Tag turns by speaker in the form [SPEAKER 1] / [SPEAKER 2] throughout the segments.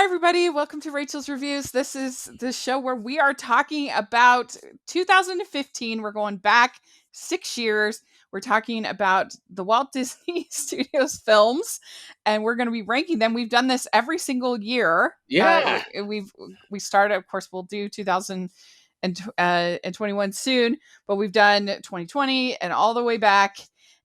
[SPEAKER 1] Hi, everybody. Welcome to Rachel's Reviews. This is the show where we are talking about 2015. We're going back 6 years. We're talking about the Walt Disney Studios films, and we're going to be ranking them. We've done this every single year.
[SPEAKER 2] Yeah.
[SPEAKER 1] We started, of course, we'll do 2021 soon, but we've done 2020 and all the way back,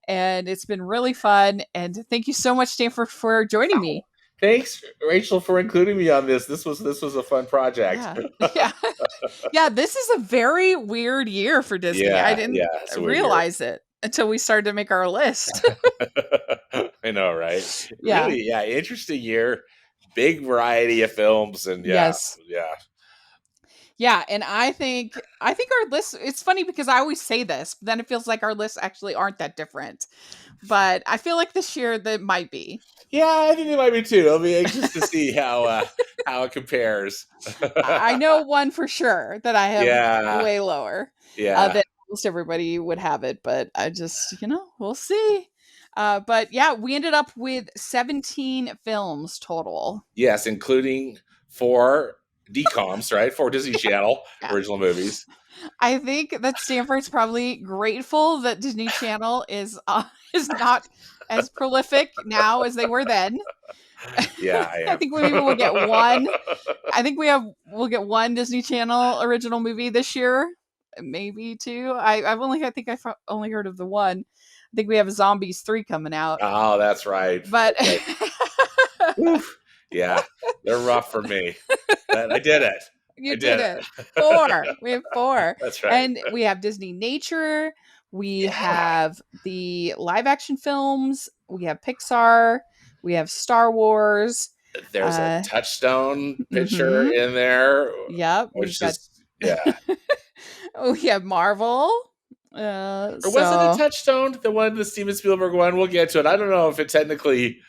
[SPEAKER 1] and it's been really fun. And thank you so much, Stanford, for joining me.
[SPEAKER 2] Thanks, Rachel, for including me on this. This was a fun project.
[SPEAKER 1] Yeah. Yeah, this is a very weird year for Disney. I didn't
[SPEAKER 2] it's a weird year.
[SPEAKER 1] realize it until we started to make our list.
[SPEAKER 2] I know, right?
[SPEAKER 1] Yeah.
[SPEAKER 2] Really, interesting year. Big variety of films, and
[SPEAKER 1] Yes. Yeah, and I think our list, it's funny because I always say this, but then it feels like our lists actually aren't that different. But I feel like this year that might be.
[SPEAKER 2] Yeah, I think it might be too. I'll be anxious to see how it compares.
[SPEAKER 1] I know one for sure that I have way lower than almost everybody would have it, but I just, we'll see. But yeah, we ended up with 17 films total.
[SPEAKER 2] Yes, including 4 DComs, right? 4 Disney Channel original movies.
[SPEAKER 1] I think that Stanford's probably grateful that Disney Channel is not as prolific now as they were then.
[SPEAKER 2] Yeah, I am.
[SPEAKER 1] I think we maybe will get one. I think we'll get one Disney Channel original movie this year, maybe 2. I think I've only heard of the one. I think we have Zombies 3 coming out.
[SPEAKER 2] Oh, that's right.
[SPEAKER 1] But
[SPEAKER 2] yeah, they're rough for me. But I did it.
[SPEAKER 1] You did it. 4. We have 4.
[SPEAKER 2] That's right.
[SPEAKER 1] And we have Disney Nature. We have the live action films. We have Pixar. We have Star Wars.
[SPEAKER 2] There's a Touchstone picture in there.
[SPEAKER 1] Yep. We have Marvel.
[SPEAKER 2] Or was it a Touchstone? The one, the Steven Spielberg one? We'll get to it. I don't know if it technically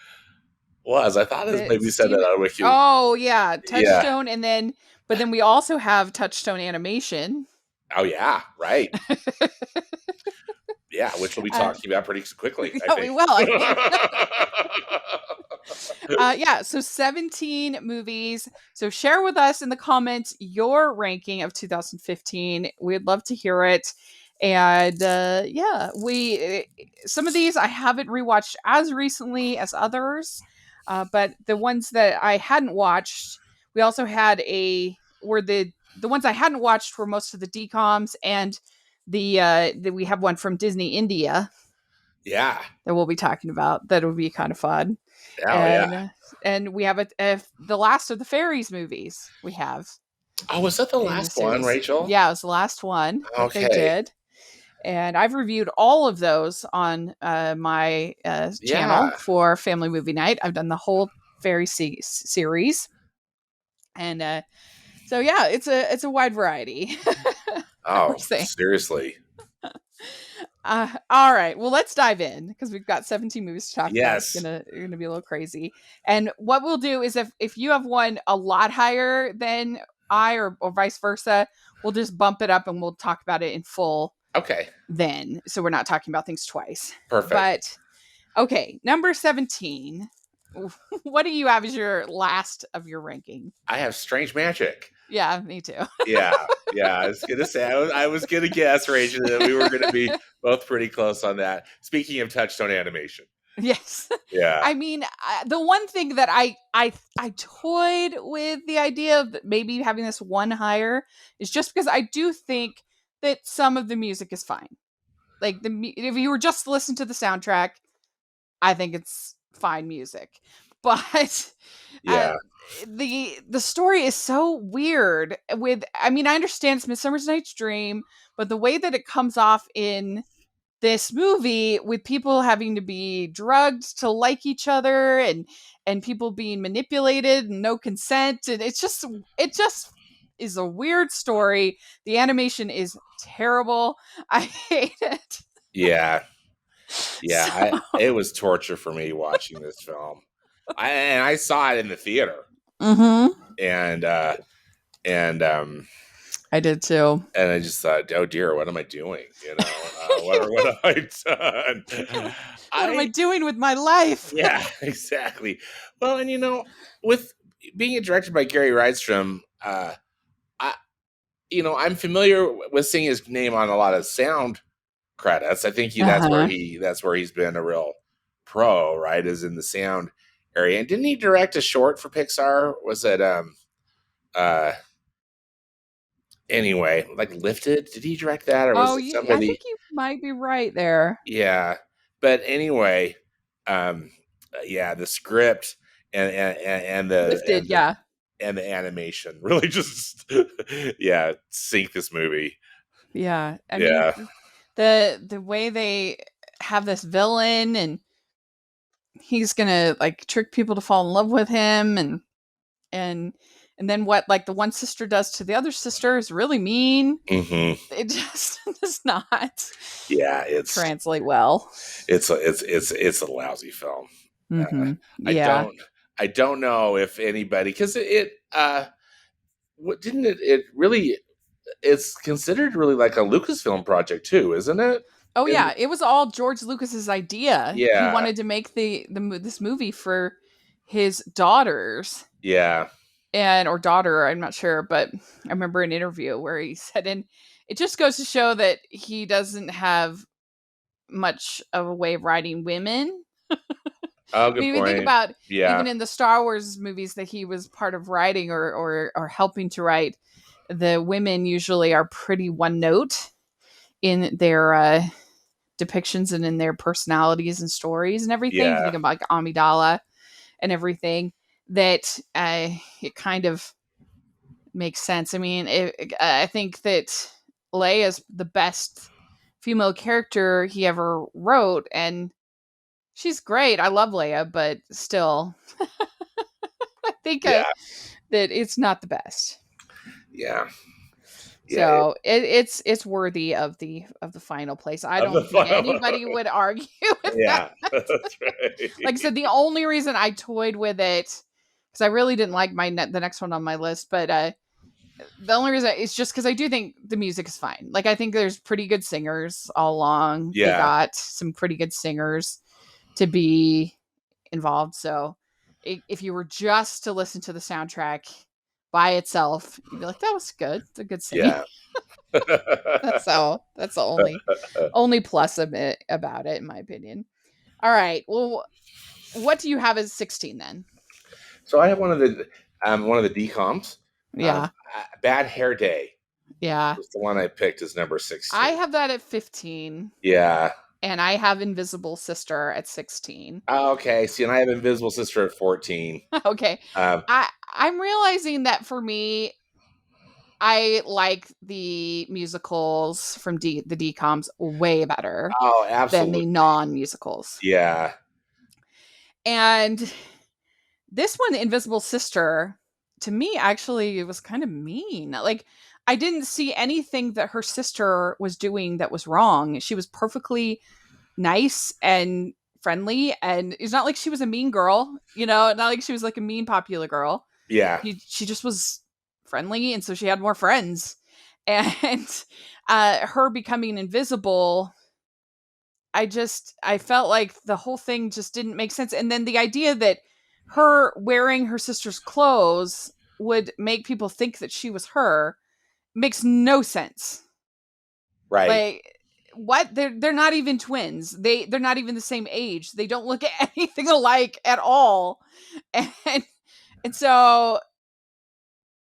[SPEAKER 2] was. I thought it maybe said that on Wiki.
[SPEAKER 1] Oh, yeah. Touchstone. And but then we also have Touchstone Animation.
[SPEAKER 2] Oh, yeah. Right. Yeah, which we'll be talking about pretty quickly. I think.
[SPEAKER 1] We will. Yeah, so 17 movies. So share with us in the comments your ranking of 2015. We'd love to hear it. And some of these I haven't rewatched as recently as others, but the ones that I hadn't watched, we also had the ones I hadn't watched were most of the DComs, and we have one from Disney India.
[SPEAKER 2] Yeah,
[SPEAKER 1] that we'll be talking about. That would be kind of fun. And we have the last of the Fairies movies. We have.
[SPEAKER 2] Oh, was that the last one, Rachel?
[SPEAKER 1] Yeah, it was the last one.
[SPEAKER 2] Okay.
[SPEAKER 1] They did. And I've reviewed all of those on my channel for Family Movie Night. I've done the whole Fairy series, and so yeah, it's a wide variety.
[SPEAKER 2] Oh, seriously.
[SPEAKER 1] All right. Well, let's dive in because we've got 17 movies to talk about. It's gonna be a little crazy. And what we'll do is if you have one a lot higher than I or vice versa, we'll just bump it up and we'll talk about it in full.
[SPEAKER 2] Okay.
[SPEAKER 1] Then, so we're not talking about things twice.
[SPEAKER 2] Perfect.
[SPEAKER 1] But okay, number 17. What do you have as your last of your ranking?
[SPEAKER 2] I have Strange Magic.
[SPEAKER 1] Yeah, me too.
[SPEAKER 2] Yeah. I was gonna say I was gonna guess, Rachel, that we were gonna be both pretty close on that. Speaking of Touchstone Animation.
[SPEAKER 1] Yes.
[SPEAKER 2] Yeah.
[SPEAKER 1] I mean, the one thing that I toyed with the idea of maybe having this one higher is just because I do think that some of the music is fine. Like if you were just to listen to the soundtrack, I think it's fine music. But the story is so weird. I understand it's Midsummer Night's Dream, but the way that it comes off in this movie with people having to be drugged to like each other and people being manipulated and no consent, and it just is a weird story. The animation is terrible. I hate it.
[SPEAKER 2] Yeah. It was torture for me watching this film. I saw it in the theater.
[SPEAKER 1] Mm-hmm.
[SPEAKER 2] And
[SPEAKER 1] I did too.
[SPEAKER 2] And I just thought, oh dear, what am I doing? What have I done? What
[SPEAKER 1] am I doing with my life?
[SPEAKER 2] Yeah, exactly. Well, and with being directed by Gary Rydstrom, I I'm familiar with seeing his name on a lot of sound credits. I think
[SPEAKER 1] Uh-huh.
[SPEAKER 2] that's where he's been a real pro, right? Is in the sound area. And didn't he direct a short for Pixar? Was it uh anyway, like Lifted? Did he direct that, or was
[SPEAKER 1] Oh,
[SPEAKER 2] it
[SPEAKER 1] I
[SPEAKER 2] somebody?
[SPEAKER 1] think you might be right there.
[SPEAKER 2] Yeah, but anyway, yeah, the script and
[SPEAKER 1] Lifted, yeah.
[SPEAKER 2] the animation really just yeah sink this movie.
[SPEAKER 1] Yeah. I mean,
[SPEAKER 2] Yeah,
[SPEAKER 1] the way they have this villain and he's gonna like trick people to fall in love with him and and then what like the one sister does to the other sister is really mean.
[SPEAKER 2] hmm
[SPEAKER 1] It just does not
[SPEAKER 2] yeah,
[SPEAKER 1] translate well.
[SPEAKER 2] it's a lousy film. Uh,
[SPEAKER 1] Mhm.
[SPEAKER 2] I
[SPEAKER 1] Yeah.
[SPEAKER 2] don't I don't know if anybody because what didn't it really it's considered really like a Lucasfilm project too, isn't it?
[SPEAKER 1] Oh
[SPEAKER 2] And
[SPEAKER 1] yeah, it was all George Lucas's idea. He
[SPEAKER 2] yeah,
[SPEAKER 1] wanted to make this movie for his daughters
[SPEAKER 2] yeah,
[SPEAKER 1] and or daughter, I'm not sure, but I remember an interview where he said and it just goes to show that he doesn't have much of a way of writing women.
[SPEAKER 2] oh,
[SPEAKER 1] I
[SPEAKER 2] good
[SPEAKER 1] mean, we think
[SPEAKER 2] point.
[SPEAKER 1] about
[SPEAKER 2] Yeah,
[SPEAKER 1] even in the Star Wars movies that he was part of writing or helping to write, the women usually are pretty one note in their depictions and in their personalities and stories and everything. If you
[SPEAKER 2] yeah,
[SPEAKER 1] think about like Amidala and everything, that it kind of makes sense. I mean, I think that Leia is the best female character he ever wrote, and she's great. I love Leia, but still, I think
[SPEAKER 2] yeah,
[SPEAKER 1] that it's not the best.
[SPEAKER 2] yeah, yeah.
[SPEAKER 1] So it's worthy of the final place. I
[SPEAKER 2] Of the
[SPEAKER 1] don't think
[SPEAKER 2] final,
[SPEAKER 1] anybody would argue with that.
[SPEAKER 2] yeah, that's
[SPEAKER 1] Like I
[SPEAKER 2] right.
[SPEAKER 1] said, the only reason I toyed with it because I really didn't like the next one on my list, but the only reason is just because I do think the music is fine. Like I think there's pretty good singers all along. They
[SPEAKER 2] Yeah,
[SPEAKER 1] got some pretty good singers to be involved. So if you were just to listen to the soundtrack by itself, you'd be like, that was good. It's a good singing.
[SPEAKER 2] yeah.
[SPEAKER 1] That's the only plus of it about it, in my opinion. All right. Well, what do you have as 16 then?
[SPEAKER 2] So I have one of the decoms.
[SPEAKER 1] Yeah.
[SPEAKER 2] Bad Hair Day
[SPEAKER 1] Yeah.
[SPEAKER 2] was the one I picked as number
[SPEAKER 1] I
[SPEAKER 2] 16.
[SPEAKER 1] have that at 15
[SPEAKER 2] Yeah.
[SPEAKER 1] and I have Invisible Sister at 16.
[SPEAKER 2] Okay. See, and I have Invisible Sister at 14.
[SPEAKER 1] Okay.
[SPEAKER 2] Um,
[SPEAKER 1] I'm realizing that for me I like the musicals from the DComs way better
[SPEAKER 2] oh,
[SPEAKER 1] than the
[SPEAKER 2] absolutely.
[SPEAKER 1] non-musicals.
[SPEAKER 2] Yeah.
[SPEAKER 1] And this one, The Invisible Sister, to me actually it was kind of mean. Like I didn't see anything that her sister was doing that was wrong. She was perfectly nice and friendly and it's not like she was a mean girl, not like she was like a mean popular girl.
[SPEAKER 2] Yeah.
[SPEAKER 1] She just was friendly and so she had more friends. And her becoming invisible, I felt like the whole thing just didn't make sense. And then the idea that her wearing her sister's clothes would make people think that she was her makes no sense.
[SPEAKER 2] Right.
[SPEAKER 1] Like what? They're not even twins. They're not even the same age. They don't look anything alike at all. And and so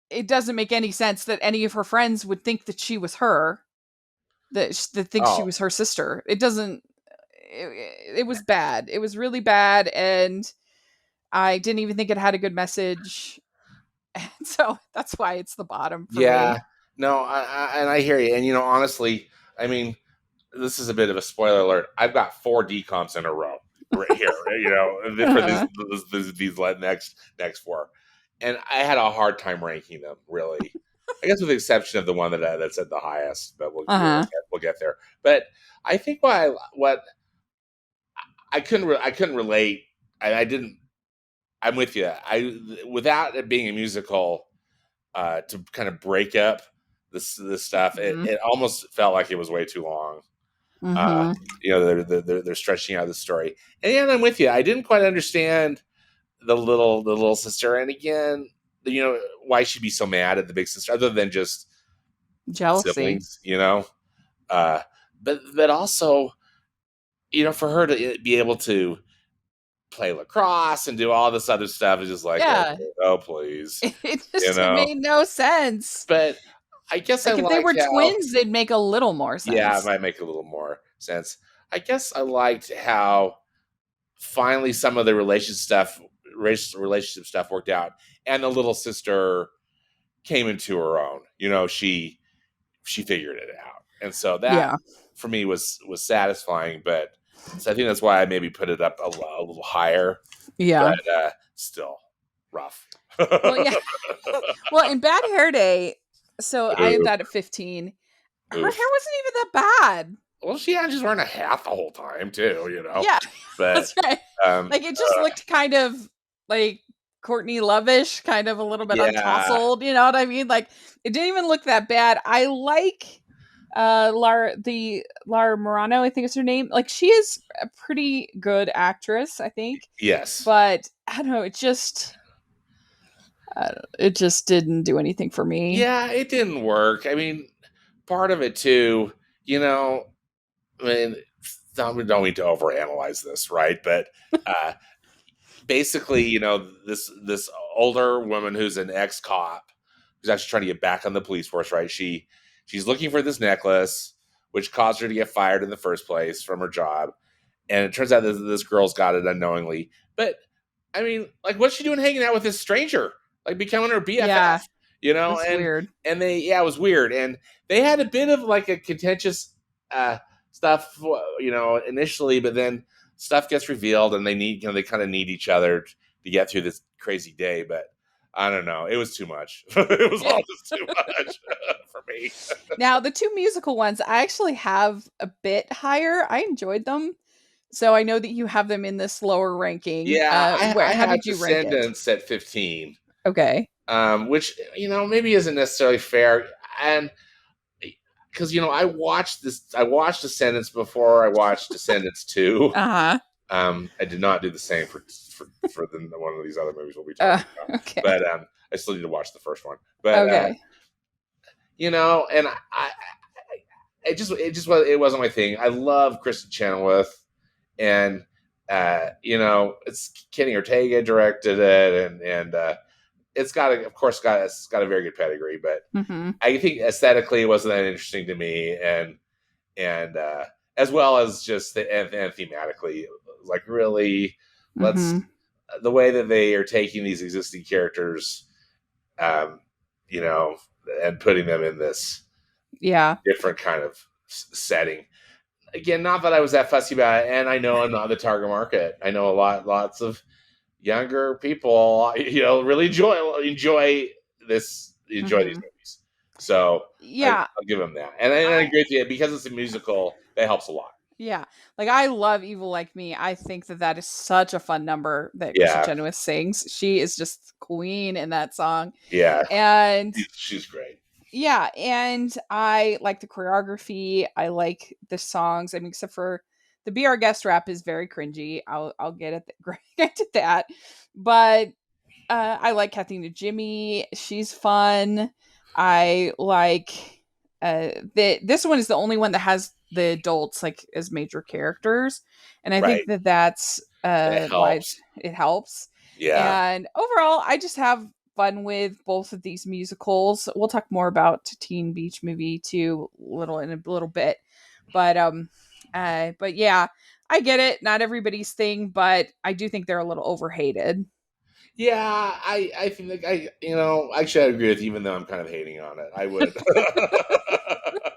[SPEAKER 1] it doesn't make any sense that any of her friends would think that she was her, that think she
[SPEAKER 2] Oh,
[SPEAKER 1] was her sister. It doesn't it was bad. It was really bad and I didn't even think it had a good message. And so that's why it's the bottom for
[SPEAKER 2] yeah.
[SPEAKER 1] me.
[SPEAKER 2] No, and I hear you. And honestly, I mean, this is a bit of a spoiler alert. I've got 4 decoms in a row right here. For these next 4, and I had a hard time ranking them. Really, I guess with the exception of the one that's at the highest, but
[SPEAKER 1] Uh-huh.
[SPEAKER 2] we'll get there. But I think what I couldn't relate. I didn't. I'm with you. Without it being a musical, to kind of break up this stuff,
[SPEAKER 1] Mhm.
[SPEAKER 2] it almost felt like it was way too long. Uh,
[SPEAKER 1] Mhm.
[SPEAKER 2] they're stretching out the story, and yeah, I'm with you. I didn't quite understand. the little sister, and again, why she'd be so mad at the big sister, other than just
[SPEAKER 1] Jealousy.
[SPEAKER 2] siblings, uh, but also, for her to be able to play lacrosse and do all this other stuff is just like, oh,
[SPEAKER 1] Yeah.
[SPEAKER 2] oh please,
[SPEAKER 1] It made no sense.
[SPEAKER 2] But I guess I
[SPEAKER 1] Like if they
[SPEAKER 2] liked
[SPEAKER 1] were
[SPEAKER 2] how,
[SPEAKER 1] twins, they'd make a little more
[SPEAKER 2] yeah, it
[SPEAKER 1] sense.
[SPEAKER 2] might make a little more sense. I guess I liked how finally some of the relationship stuff worked out, and the little sister came into her own. She figured it out, and so that
[SPEAKER 1] Yeah.
[SPEAKER 2] for me was satisfying. But so I think that's why I maybe put it up a little higher,
[SPEAKER 1] Yeah.
[SPEAKER 2] but still rough.
[SPEAKER 1] Well, yeah. Well, in Bad Hair Day, so I had
[SPEAKER 2] Oof,
[SPEAKER 1] that at 15. Her hair
[SPEAKER 2] oof.
[SPEAKER 1] wasn't even that bad.
[SPEAKER 2] Well, she's wearing a hat the whole time too.
[SPEAKER 1] Yeah,
[SPEAKER 2] But
[SPEAKER 1] that's right.
[SPEAKER 2] um,
[SPEAKER 1] Like it just looked kind of like Courtney Lovish, kind of a little bit
[SPEAKER 2] yeah,
[SPEAKER 1] untousled. You know what I mean? Like it didn't even look that bad. I like Lara Morano, I think is her name. Like she is a pretty good actress, I think.
[SPEAKER 2] yes,
[SPEAKER 1] But I don't know, it just didn't do anything for me.
[SPEAKER 2] yeah, it didn't work. I mean, part of it too, you know, I mean, don't mean to overanalyze this, right? But uh, basically, this older woman who's an ex cop who's actually trying to get back on the police force, right? She's looking for this necklace, which caused her to get fired in the first place from her job, and it turns out that this girl's got it unknowingly. But I mean, like, what's she doing hanging out with this stranger? Like, becoming her
[SPEAKER 1] Yeah,
[SPEAKER 2] BFF,
[SPEAKER 1] that's
[SPEAKER 2] And
[SPEAKER 1] weird.
[SPEAKER 2] yeah, it was weird, and they had a bit of like a contentious uh, stuff, initially, but then stuff gets revealed, and they kind of need each other to get through this crazy day. But I don't know, it was too much. It was
[SPEAKER 1] Yeah.
[SPEAKER 2] all just too much for me.
[SPEAKER 1] Now, the two musical ones I actually have a bit higher. I enjoyed them. So I know that you have them in this lower ranking.
[SPEAKER 2] Yeah,
[SPEAKER 1] Where
[SPEAKER 2] I
[SPEAKER 1] how
[SPEAKER 2] had
[SPEAKER 1] did you rank it?
[SPEAKER 2] Descendants at 15.
[SPEAKER 1] Okay.
[SPEAKER 2] Which maybe isn't necessarily fair, and because I watched Descendants before I watched Descendants 2.
[SPEAKER 1] Uh-huh.
[SPEAKER 2] I did not do the same for one of these other movies we'll be
[SPEAKER 1] Uh
[SPEAKER 2] talking about,
[SPEAKER 1] okay.
[SPEAKER 2] but I still need to watch the first one. But
[SPEAKER 1] Okay.
[SPEAKER 2] and it wasn't my thing. I love Kristen Chenoweth, and it's Kenny Ortega directed it, and it's got a very good pedigree, but
[SPEAKER 1] Mhm.
[SPEAKER 2] I think aesthetically it wasn't that interesting to me, and as well as just and thematically, like really, let's
[SPEAKER 1] Mhm.
[SPEAKER 2] the way that they are taking these existing characters, um, you know, and putting them in this
[SPEAKER 1] Yeah.
[SPEAKER 2] different kind of setting. Again, not that I was that fussy about it, and I know I'm not the target market. I know lots of younger people, really enjoy these
[SPEAKER 1] Mhm.
[SPEAKER 2] movies. So
[SPEAKER 1] Yeah.
[SPEAKER 2] I'll give them that, and I
[SPEAKER 1] I
[SPEAKER 2] agree with you, because it's a musical. That helps a lot.
[SPEAKER 1] yeah. Like I love Evil Like Me. I think that that is such a fun number that Kristen
[SPEAKER 2] Yeah,
[SPEAKER 1] Chenoweth sings. She is just queen in that song.
[SPEAKER 2] yeah,
[SPEAKER 1] And
[SPEAKER 2] she's great.
[SPEAKER 1] yeah, and I like the choreography. I like the songs. I mean, except for the "Be Our Guest" rap is very cringy. I'll get at get to that, but I like Kathleen and Jimmy. She's fun. I like this one is the only one that has the adults like as major characters, and I think
[SPEAKER 2] Right,
[SPEAKER 1] that that's
[SPEAKER 2] that
[SPEAKER 1] why
[SPEAKER 2] helps.
[SPEAKER 1] it helps.
[SPEAKER 2] Yeah,
[SPEAKER 1] And overall, I just have fun with both of these musicals. We'll talk more about Teen Beach Movie too, little in a little bit, but but yeah, I get it. Not everybody's thing, but I do think they're a little overhated.
[SPEAKER 2] yeah. I think like actually I agree with you, even though I'm kind of hating on it. I would.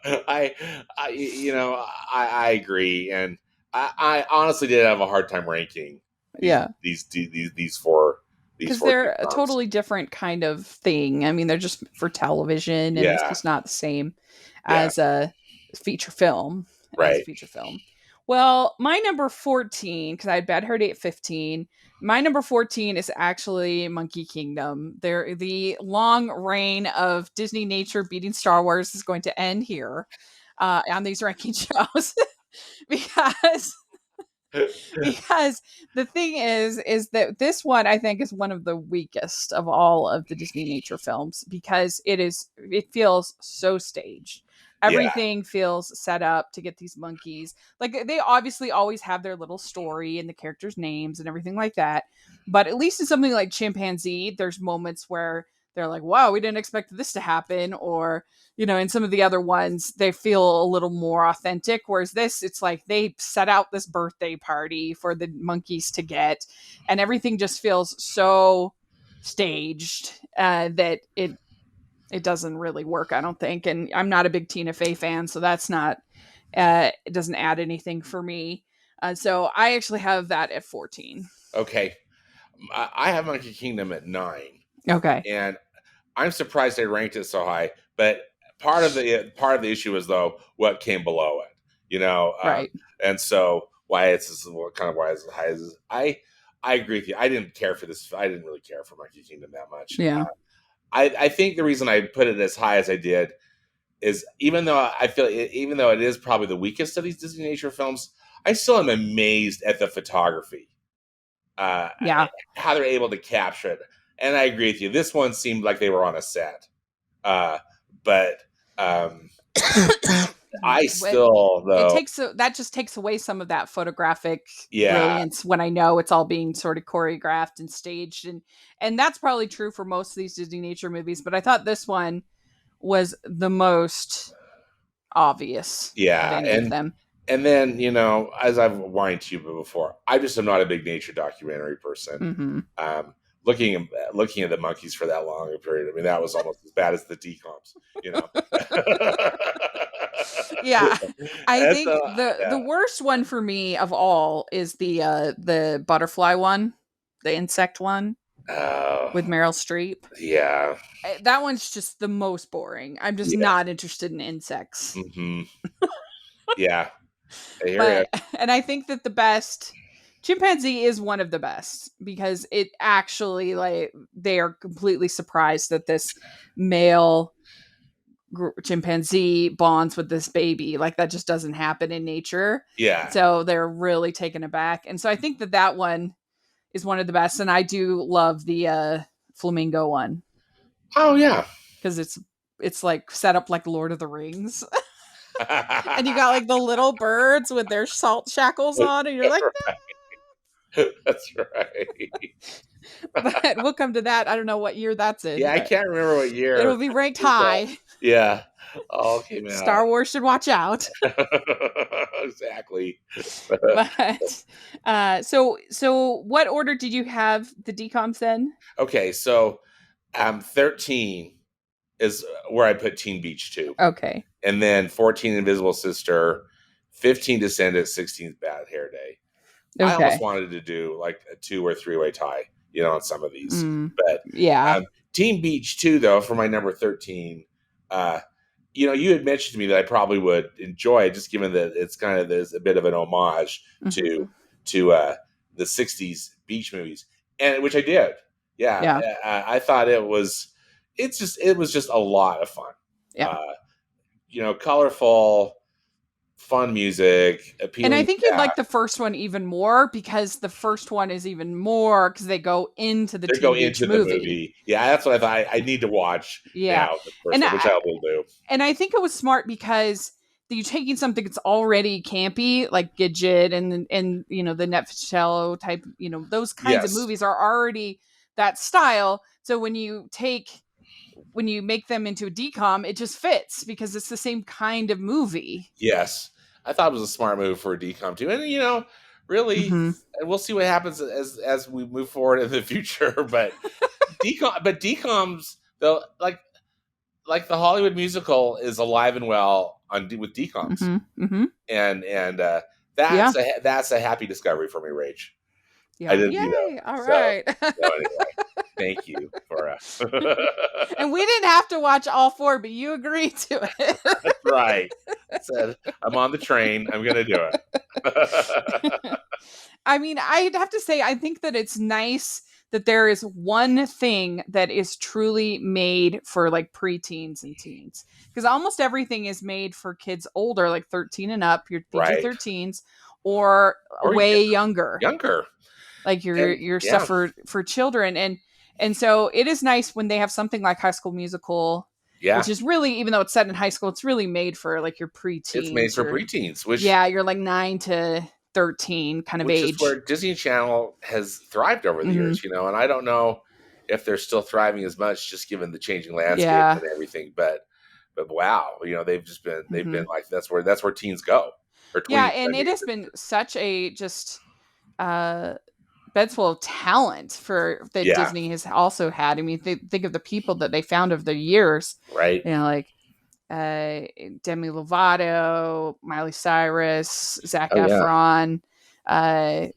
[SPEAKER 2] I I agree, and I honestly did have a hard time ranking these
[SPEAKER 1] Yeah.
[SPEAKER 2] these
[SPEAKER 1] Because
[SPEAKER 2] four
[SPEAKER 1] they're a
[SPEAKER 2] sitcoms.
[SPEAKER 1] totally different kind of thing. I mean, they're just for television, and it's
[SPEAKER 2] Yeah,
[SPEAKER 1] just not the same
[SPEAKER 2] yeah,
[SPEAKER 1] as a feature film. As a
[SPEAKER 2] right.
[SPEAKER 1] feature film. Well, my number 14, because I had Bad Hair Day at 15. My number 14 is actually Monkey Kingdom. The long reign of Disney nature beating Star Wars is going to end here on these ranking shows because Because the thing is that this one I think is one of the weakest of all of the Disney nature films because it feels so staged.
[SPEAKER 2] Yeah,
[SPEAKER 1] Everything feels set up to get these monkeys. Like they obviously always have their little story and the characters' names and everything like that. But at least in something like Chimpanzee, there's moments where they're like, wow, we didn't expect this to happen, or in some of the other ones they feel a little more authentic, whereas this, it's like they set out this birthday party for the monkeys to get, and everything just feels so staged that it doesn't really work, I don't think. And I'm not a big Tina Fey fan, so that's not it doesn't add anything for me. So I actually have that at 14.
[SPEAKER 2] okay. I have Monkey Kingdom at 9,
[SPEAKER 1] Okay.
[SPEAKER 2] and I'm surprised they ranked it so high. But part of the issue is though what came below it, you know,
[SPEAKER 1] Right.
[SPEAKER 2] and so why why it's as high as I agree with you. I didn't care for this. I didn't really care for Monkey Kingdom that much.
[SPEAKER 1] Yeah.
[SPEAKER 2] I think the reason I put it as high as I did is even though it is probably the weakest of these Disney nature films, I still am amazed at the photography, uh,
[SPEAKER 1] Yeah.
[SPEAKER 2] how they're able to capture it. And I agree with you. This one seemed like they were on a set, uh, but um, I
[SPEAKER 1] But
[SPEAKER 2] still
[SPEAKER 1] it
[SPEAKER 2] though,
[SPEAKER 1] takes that just takes away some of that photographic
[SPEAKER 2] yeah,
[SPEAKER 1] brilliance when I know it's all being sort of choreographed and staged, and that's probably true for most of these Disney nature movies, but I thought this one was the most obvious of
[SPEAKER 2] yeah,
[SPEAKER 1] any of them.
[SPEAKER 2] and then as I've whined to you before, I just am not a big nature documentary person.
[SPEAKER 1] Hmm.
[SPEAKER 2] Um, looking at the monkeys for that long a period, I mean, that was almost as bad as the decoms, you know.
[SPEAKER 1] Yeah. I
[SPEAKER 2] And
[SPEAKER 1] think
[SPEAKER 2] so,
[SPEAKER 1] the
[SPEAKER 2] yeah.
[SPEAKER 1] worst one for me of all is the butterfly one, the insect one
[SPEAKER 2] Oh,
[SPEAKER 1] with Meryl Streep.
[SPEAKER 2] yeah,
[SPEAKER 1] That one's just the most boring. I'm just
[SPEAKER 2] yeah,
[SPEAKER 1] not interested in insects.
[SPEAKER 2] hmm yeah. I hear you.
[SPEAKER 1] But and I think that the best chimpanzee is one of the best because it actually, like, they are completely surprised that this male chimpanzee bonds with this baby. Like that just doesn't happen in nature.
[SPEAKER 2] Yeah.
[SPEAKER 1] So they're really taken aback. And so I think that that one is one of the best. And I do love the flamingo one
[SPEAKER 2] Oh yeah.
[SPEAKER 1] because it's like set up like Lord of the Rings. And you got like the little birds with their salt shackles on, and you're like,
[SPEAKER 2] That's right.
[SPEAKER 1] no. But we'll come to that. I don't know what year that's in,
[SPEAKER 2] Yeah, I
[SPEAKER 1] but
[SPEAKER 2] can't remember what
[SPEAKER 1] it'll
[SPEAKER 2] year.
[SPEAKER 1] be ranked high.
[SPEAKER 2] Yeah, all came out.
[SPEAKER 1] Star Wars should watch out.
[SPEAKER 2] Exactly.
[SPEAKER 1] But so what order did you have the decoms then?
[SPEAKER 2] Okay, so 13 is where I put Teen Beach 2.
[SPEAKER 1] Okay.
[SPEAKER 2] And then 14 Invisible Sister, 15 Descendant, 16th Bad Hair Day. I almost
[SPEAKER 1] Okay.
[SPEAKER 2] wanted to do like a 2 or 3-way tie, on some of these.
[SPEAKER 1] Mm,
[SPEAKER 2] But
[SPEAKER 1] yeah.
[SPEAKER 2] Teen Beach 2, though, for my number 13, uh, you had mentioned to me that I probably would enjoy it, just given that it's kind of there's a bit of an homage to
[SPEAKER 1] Hmm.
[SPEAKER 2] the '60s beach movies, and which I did. Yeah,
[SPEAKER 1] Yeah.
[SPEAKER 2] I thought it was just a lot of fun.
[SPEAKER 1] Yeah.
[SPEAKER 2] Uh, colorful, fun music,
[SPEAKER 1] And I
[SPEAKER 2] appealing
[SPEAKER 1] think you'd
[SPEAKER 2] cast.
[SPEAKER 1] like the first one even more because the first one is even more because they go into the
[SPEAKER 2] They go
[SPEAKER 1] Teen Beach
[SPEAKER 2] into the
[SPEAKER 1] movie.
[SPEAKER 2] movie. Yeah, that's what I thought. I need to watch
[SPEAKER 1] Yeah.
[SPEAKER 2] now the first
[SPEAKER 1] And
[SPEAKER 2] one, which
[SPEAKER 1] I
[SPEAKER 2] I will do.
[SPEAKER 1] and I think it was smart because you're taking something that's already campy, like Gidget and the Netflix type, those kinds of
[SPEAKER 2] Yes,
[SPEAKER 1] movies are already that style. So when you make them into a decom, it just fits because it's the same kind of movie.
[SPEAKER 2] yes. I thought it was a smart move for a decom too, and really,
[SPEAKER 1] Hmm.
[SPEAKER 2] and we'll see what happens as we move forward in the future. But decoms, though, like the Hollywood musical is alive and well with decoms,
[SPEAKER 1] Hmm. Hmm.
[SPEAKER 2] and
[SPEAKER 1] Yeah.
[SPEAKER 2] that's a happy discovery for me, Rach. I
[SPEAKER 1] Yeah.
[SPEAKER 2] didn't,
[SPEAKER 1] Yay. All
[SPEAKER 2] so
[SPEAKER 1] right.
[SPEAKER 2] anyway, thank you for
[SPEAKER 1] And we didn't have to watch all four, but you agreed to it.
[SPEAKER 2] that's right. I said I'm on the train. I'm gonna do it.
[SPEAKER 1] I mean, I'd have to say, I think that it's nice that there is one thing that is truly made for like preteens and teens, because almost everything is made for kids older, like 13 and up, your
[SPEAKER 2] Right.
[SPEAKER 1] PG-13s, or
[SPEAKER 2] Or
[SPEAKER 1] way younger,
[SPEAKER 2] younger.
[SPEAKER 1] like your
[SPEAKER 2] And
[SPEAKER 1] your stuff
[SPEAKER 2] yeah,
[SPEAKER 1] for children. And so it is nice when they have something like High School Musical,
[SPEAKER 2] yeah.
[SPEAKER 1] which is really, even though it's set in high school, it's really made for like your
[SPEAKER 2] It's made
[SPEAKER 1] preteens,
[SPEAKER 2] for
[SPEAKER 1] your,
[SPEAKER 2] preteens,
[SPEAKER 1] yeah, you're like 9 to 13 kind of
[SPEAKER 2] which is where
[SPEAKER 1] age.
[SPEAKER 2] Disney Channel has thrived over the
[SPEAKER 1] Hmm.
[SPEAKER 2] years, you know. And I don't know if they're still thriving as much, just given the changing landscape
[SPEAKER 1] Yeah.
[SPEAKER 2] and everything. But wow, you know, they've
[SPEAKER 1] Hmm.
[SPEAKER 2] been like that's where teens go, or
[SPEAKER 1] Yeah,
[SPEAKER 2] tweens. I
[SPEAKER 1] and it
[SPEAKER 2] mean,
[SPEAKER 1] has been such a just uh beds full of talent for that
[SPEAKER 2] yeah,
[SPEAKER 1] Disney has also had. I mean, think of the people that they found over the years,
[SPEAKER 2] right.
[SPEAKER 1] you know, like uh, Demi Lovato, Miley Cyrus, Zac
[SPEAKER 2] Oh yeah,
[SPEAKER 1] Efron. Uh,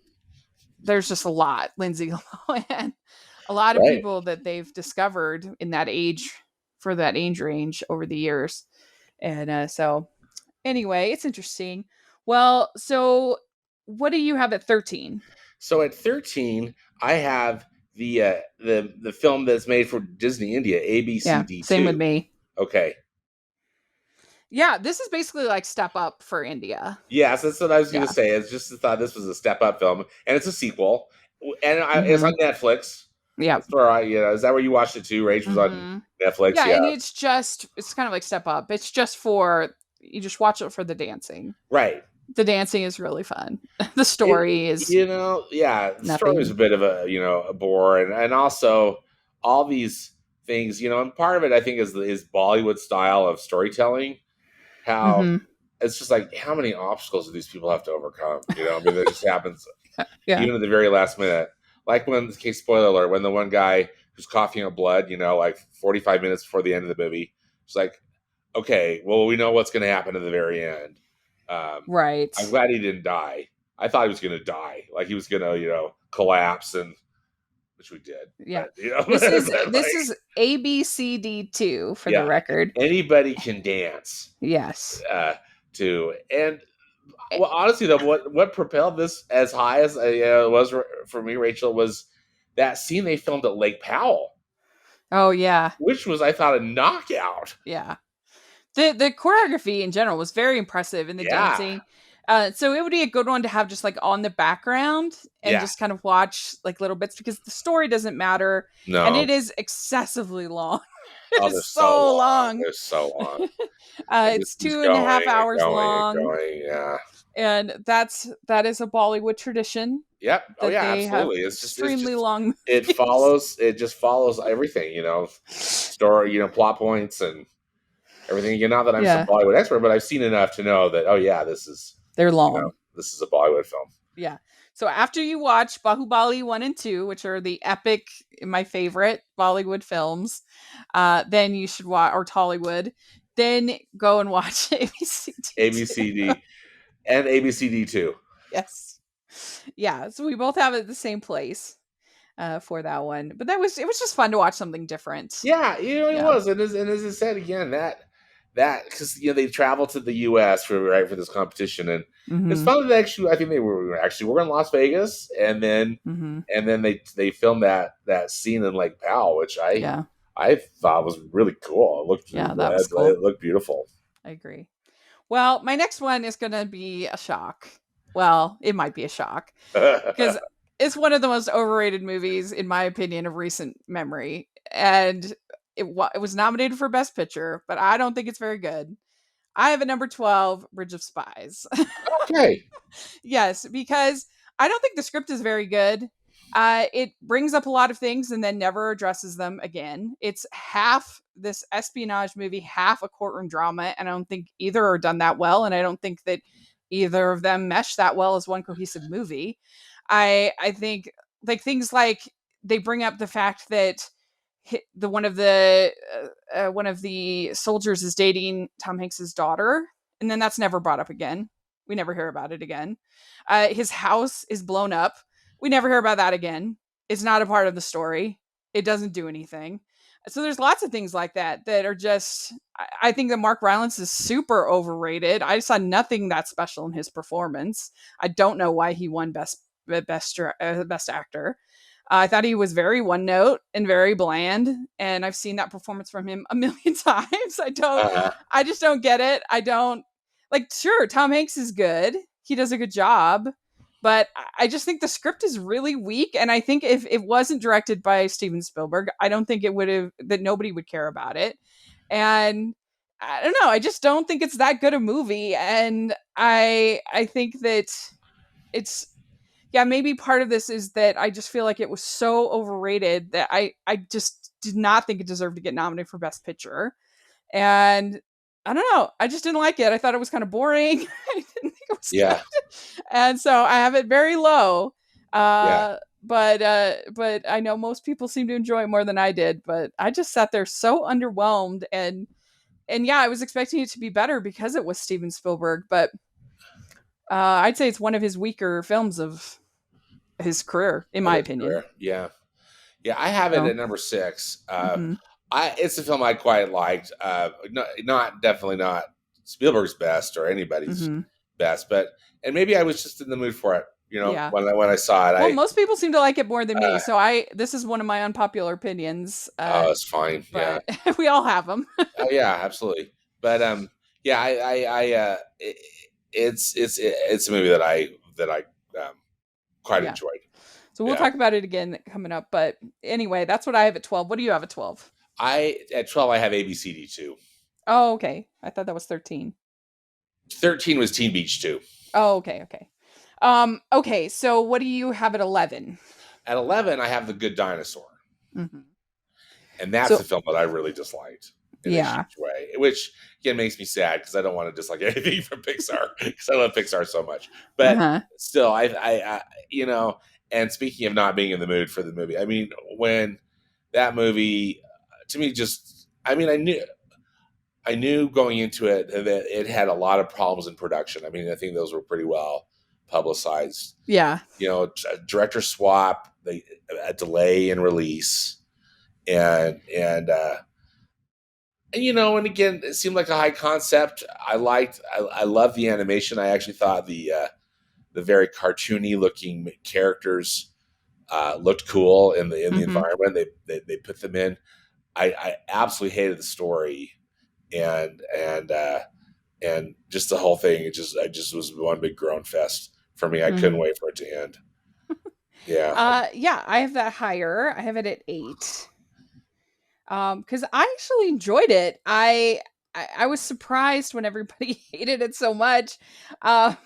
[SPEAKER 1] there's just a lot. Lindsay Lohan, a lot of
[SPEAKER 2] right.
[SPEAKER 1] people that they've discovered in that age, for that age range over the years. And so, anyway, it's interesting. Well, so what do you have at 13?
[SPEAKER 2] So at 13, I have the film that's made for Disney India,
[SPEAKER 1] Yeah,
[SPEAKER 2] ABCD
[SPEAKER 1] same with
[SPEAKER 2] two.
[SPEAKER 1] me.
[SPEAKER 2] Okay.
[SPEAKER 1] Yeah, this is basically like Step Up for India.
[SPEAKER 2] Yes, that's what I was going to
[SPEAKER 1] Yeah.
[SPEAKER 2] say. It's just thought this was a step up film, and it's a sequel, and it's on
[SPEAKER 1] Hmm.
[SPEAKER 2] Netflix.
[SPEAKER 1] Yeah.
[SPEAKER 2] That's where is that where you watched it too? Rage was on
[SPEAKER 1] Hmm.
[SPEAKER 2] Netflix.
[SPEAKER 1] Yeah,
[SPEAKER 2] Yeah,
[SPEAKER 1] and it's kind of like Step Up. It's just for, you just watch it for the dancing.
[SPEAKER 2] right.
[SPEAKER 1] The dancing is really fun. The
[SPEAKER 2] It,
[SPEAKER 1] story is
[SPEAKER 2] you know, yeah, the story was a
[SPEAKER 1] nothing.
[SPEAKER 2] bit of a bore, and also all these things, and part of it I think is Bollywood style of storytelling. How
[SPEAKER 1] Hmm.
[SPEAKER 2] it's just like how many obstacles do these people have to overcome? I mean, that just happens
[SPEAKER 1] Yeah.
[SPEAKER 2] even at the very last minute. Like when, okay, spoiler alert, when the one guy who's coughing up blood, like 45 minutes before the end of the movie, it's like, okay, well, we know what's going to happen at the very end.
[SPEAKER 1] Right.
[SPEAKER 2] I'm glad he didn't die. I thought he was going to die, like he was going to, collapse, and which we did,
[SPEAKER 1] Yeah.
[SPEAKER 2] but
[SPEAKER 1] This is
[SPEAKER 2] but
[SPEAKER 1] this
[SPEAKER 2] like,
[SPEAKER 1] is ABCD2 for the
[SPEAKER 2] yeah,
[SPEAKER 1] record.
[SPEAKER 2] anybody can dance
[SPEAKER 1] Yes.
[SPEAKER 2] uh, too, and
[SPEAKER 1] Eh,
[SPEAKER 2] well, honestly, though, what propelled this as high as it was for me, Rachel, was that scene they filmed at Lake Powell,
[SPEAKER 1] Oh yeah.
[SPEAKER 2] which was, I thought, a knockout.
[SPEAKER 1] Yeah. The choreography in general was very impressive in the
[SPEAKER 2] Yeah,
[SPEAKER 1] dancing. So it would be a good one to have just like on the background and
[SPEAKER 2] yeah.
[SPEAKER 1] just kind of watch like little bits, because the story doesn't matter and
[SPEAKER 2] No,
[SPEAKER 1] it is excessively long. It
[SPEAKER 2] oh,
[SPEAKER 1] is
[SPEAKER 2] they're so
[SPEAKER 1] so
[SPEAKER 2] long.
[SPEAKER 1] long.
[SPEAKER 2] They're so long, and just
[SPEAKER 1] It's
[SPEAKER 2] keeps
[SPEAKER 1] 2.5 hours
[SPEAKER 2] going and
[SPEAKER 1] long,
[SPEAKER 2] going. Yeah.
[SPEAKER 1] and that is a Bollywood tradition,
[SPEAKER 2] Yep. Oh
[SPEAKER 1] that
[SPEAKER 2] yeah,
[SPEAKER 1] they have
[SPEAKER 2] absolutely. It's
[SPEAKER 1] extremely
[SPEAKER 2] just
[SPEAKER 1] long
[SPEAKER 2] it
[SPEAKER 1] movies.
[SPEAKER 2] follows it just follows everything. Story, plot points and everything. Not that I'm some
[SPEAKER 1] Yeah,
[SPEAKER 2] Bollywood expert, but I've seen enough to know that, oh yeah,
[SPEAKER 1] they're long.
[SPEAKER 2] this is a Bollywood film.
[SPEAKER 1] Yeah. So after you watch Bahubali 1 and 2, which are the epic, my favorite Bollywood films, then you should watch, or Tollywood, then go and watch ABC2.
[SPEAKER 2] ABCD and ABCD too.
[SPEAKER 1] Yes. Yeah. So we both have it at the same place for that one. But it was just fun to watch something different.
[SPEAKER 2] Yeah, it
[SPEAKER 1] Yeah.
[SPEAKER 2] was, and as I said again, that because they traveled to the U.S. for this competition, and it's
[SPEAKER 1] Hmm.
[SPEAKER 2] fun that actually I think we're in Las Vegas,
[SPEAKER 1] Hmm.
[SPEAKER 2] and then they filmed that scene in Lake Powell, which
[SPEAKER 1] Yeah.
[SPEAKER 2] I thought was really cool.
[SPEAKER 1] Yeah. That was cool.
[SPEAKER 2] It looked beautiful.
[SPEAKER 1] I agree. Well, my next one is going to be a shock. Well, it might be a shock, because it's one of the most overrated movies, in my opinion, of recent memory. And it was nominated for Best Picture, but I don't think it's very good. I have a number 12, Bridge of Spies.
[SPEAKER 2] Okay,
[SPEAKER 1] Yes, because I don't think the script is very good. It brings up a lot of things and then never addresses them again. It's half this espionage movie, half a courtroom drama, and I don't think either are done that well. And I don't think that either of them mesh that well as one cohesive movie. I think like things like they bring up the fact that the one of the soldiers is dating Tom Hanks's daughter, and then that's never brought up again. We never hear about it again. His house is blown up. We never hear about that again. It's not a part of the story. It doesn't do anything. So there's lots of things like that that are just. I think that Mark Rylance is super overrated. I saw nothing that special in his performance. I don't know why he won best actor. I thought he was very one note and very bland, and I've seen that performance from him a million times.
[SPEAKER 2] Uh,
[SPEAKER 1] I just don't get it. I don't like. Sure, Tom Hanks is good. He does a good job, but I just think the script is really weak. And I think if it wasn't directed by Steven Spielberg, I don't think it would have that nobody would care about it. And I don't know. I just don't think it's that good a movie, and I think that it's yeah, maybe part of this is that I just feel like it was so overrated that I just did not think it deserved to get nominated for Best Picture. And I don't know, I just didn't like it. I thought it was kind of boring. I didn't think it was
[SPEAKER 2] yeah,
[SPEAKER 1] good. And so I have it very low.
[SPEAKER 2] yeah,
[SPEAKER 1] But I know most people seem to enjoy it more than I did, but I just sat there so underwhelmed and yeah, I was expecting it to be better because it was Steven Spielberg, but I'd say it's one of his weaker films of his career, in
[SPEAKER 2] of
[SPEAKER 1] my
[SPEAKER 2] his
[SPEAKER 1] opinion.
[SPEAKER 2] career. Yeah, yeah. I have it
[SPEAKER 1] So,
[SPEAKER 2] at number 6.
[SPEAKER 1] mhm,
[SPEAKER 2] It's a film I quite liked. Not definitely not Spielberg's best or anybody's
[SPEAKER 1] mhm,
[SPEAKER 2] best, but and maybe I was just in the mood for it.
[SPEAKER 1] yeah.
[SPEAKER 2] When I saw it,
[SPEAKER 1] Well, most people seem to like it more than me,
[SPEAKER 2] uh,
[SPEAKER 1] so this is one of my unpopular opinions,
[SPEAKER 2] oh, it's fine. Yeah,
[SPEAKER 1] but we all have them.
[SPEAKER 2] oh yeah, absolutely. But yeah, it's a movie that I um, quite
[SPEAKER 1] Yeah.
[SPEAKER 2] enjoyed.
[SPEAKER 1] So we'll
[SPEAKER 2] Yeah,
[SPEAKER 1] talk about it again coming up, but anyway, that's what I have at 12. What do you have at 12?
[SPEAKER 2] I at 12 I have ABCD 2.
[SPEAKER 1] Oh, okay. I thought that was 13.
[SPEAKER 2] 13 was Teen Beach 2.
[SPEAKER 1] Oh, okay, okay. Okay, so what do you have at 11?
[SPEAKER 2] At 11 I have The Good Dinosaur.
[SPEAKER 1] Mhm.
[SPEAKER 2] And that's a
[SPEAKER 1] So,
[SPEAKER 2] film that I really disliked in a
[SPEAKER 1] yeah.
[SPEAKER 2] huge way, which again makes me sad because I don't want to dislike anything from Pixar because I love Pixar so much. But
[SPEAKER 1] Uh-huh.
[SPEAKER 2] still, you know, and speaking of not being in the mood for the movie, I mean, when that movie to me just, I mean, I knew going into it that it had a lot of problems in production. I mean, I think those were pretty well publicized.
[SPEAKER 1] Yeah.
[SPEAKER 2] Director swap, a delay in release, and and again, it seemed like a high concept. I love the animation. I actually thought the very cartoony looking characters looked cool in the
[SPEAKER 1] Mhm.
[SPEAKER 2] environment they put them in. I absolutely hated the story and just the whole thing. I just was one big groan fest for me. I couldn't
[SPEAKER 1] Mhm.
[SPEAKER 2] wait for it to end. Yeah,
[SPEAKER 1] Yeah, I have that higher. I have it at 8. Because I actually enjoyed it. I was surprised when everybody hated it so much. Um,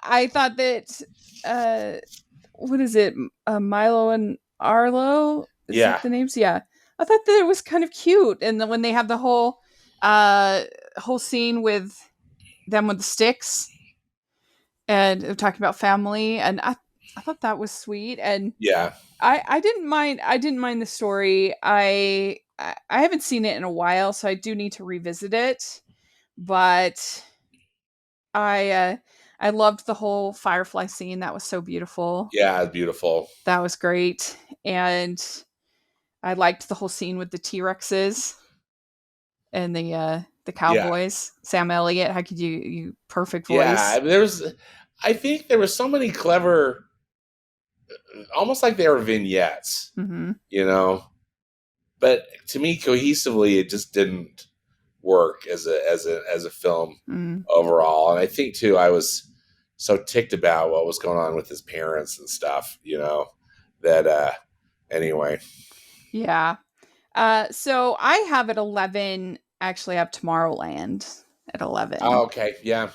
[SPEAKER 1] I thought that uh, what is it? Milo and Arlo? Is that
[SPEAKER 2] yeah,
[SPEAKER 1] the names? Yeah. I thought that it was kind of cute, and then when they have the uh whole scene with them with the sticks and talking about family, and I thought that was sweet, and
[SPEAKER 2] yeah,
[SPEAKER 1] I didn't mind the story. I haven't seen it in a while, so I do need to revisit it. But I uh I loved the whole firefly scene. That was so beautiful.
[SPEAKER 2] yeah. It's beautiful.
[SPEAKER 1] That was great. And I liked the whole scene with the T-Rexes and the
[SPEAKER 2] Yeah,
[SPEAKER 1] cowboys. Sam Elliott, how could you perfect
[SPEAKER 2] yeah. I
[SPEAKER 1] voice.
[SPEAKER 2] mean, I think there was so many clever, almost like they were vignettes,
[SPEAKER 1] Mhm.
[SPEAKER 2] you know. But to me, cohesively, it just didn't work as a film
[SPEAKER 1] Mhm.
[SPEAKER 2] overall. And I think too, I was so ticked about what was going on with his parents and stuff, that anyway.
[SPEAKER 1] Yeah. So I have at 11, actually I have Tomorrowland at 11.
[SPEAKER 2] Oh, okay, yeah.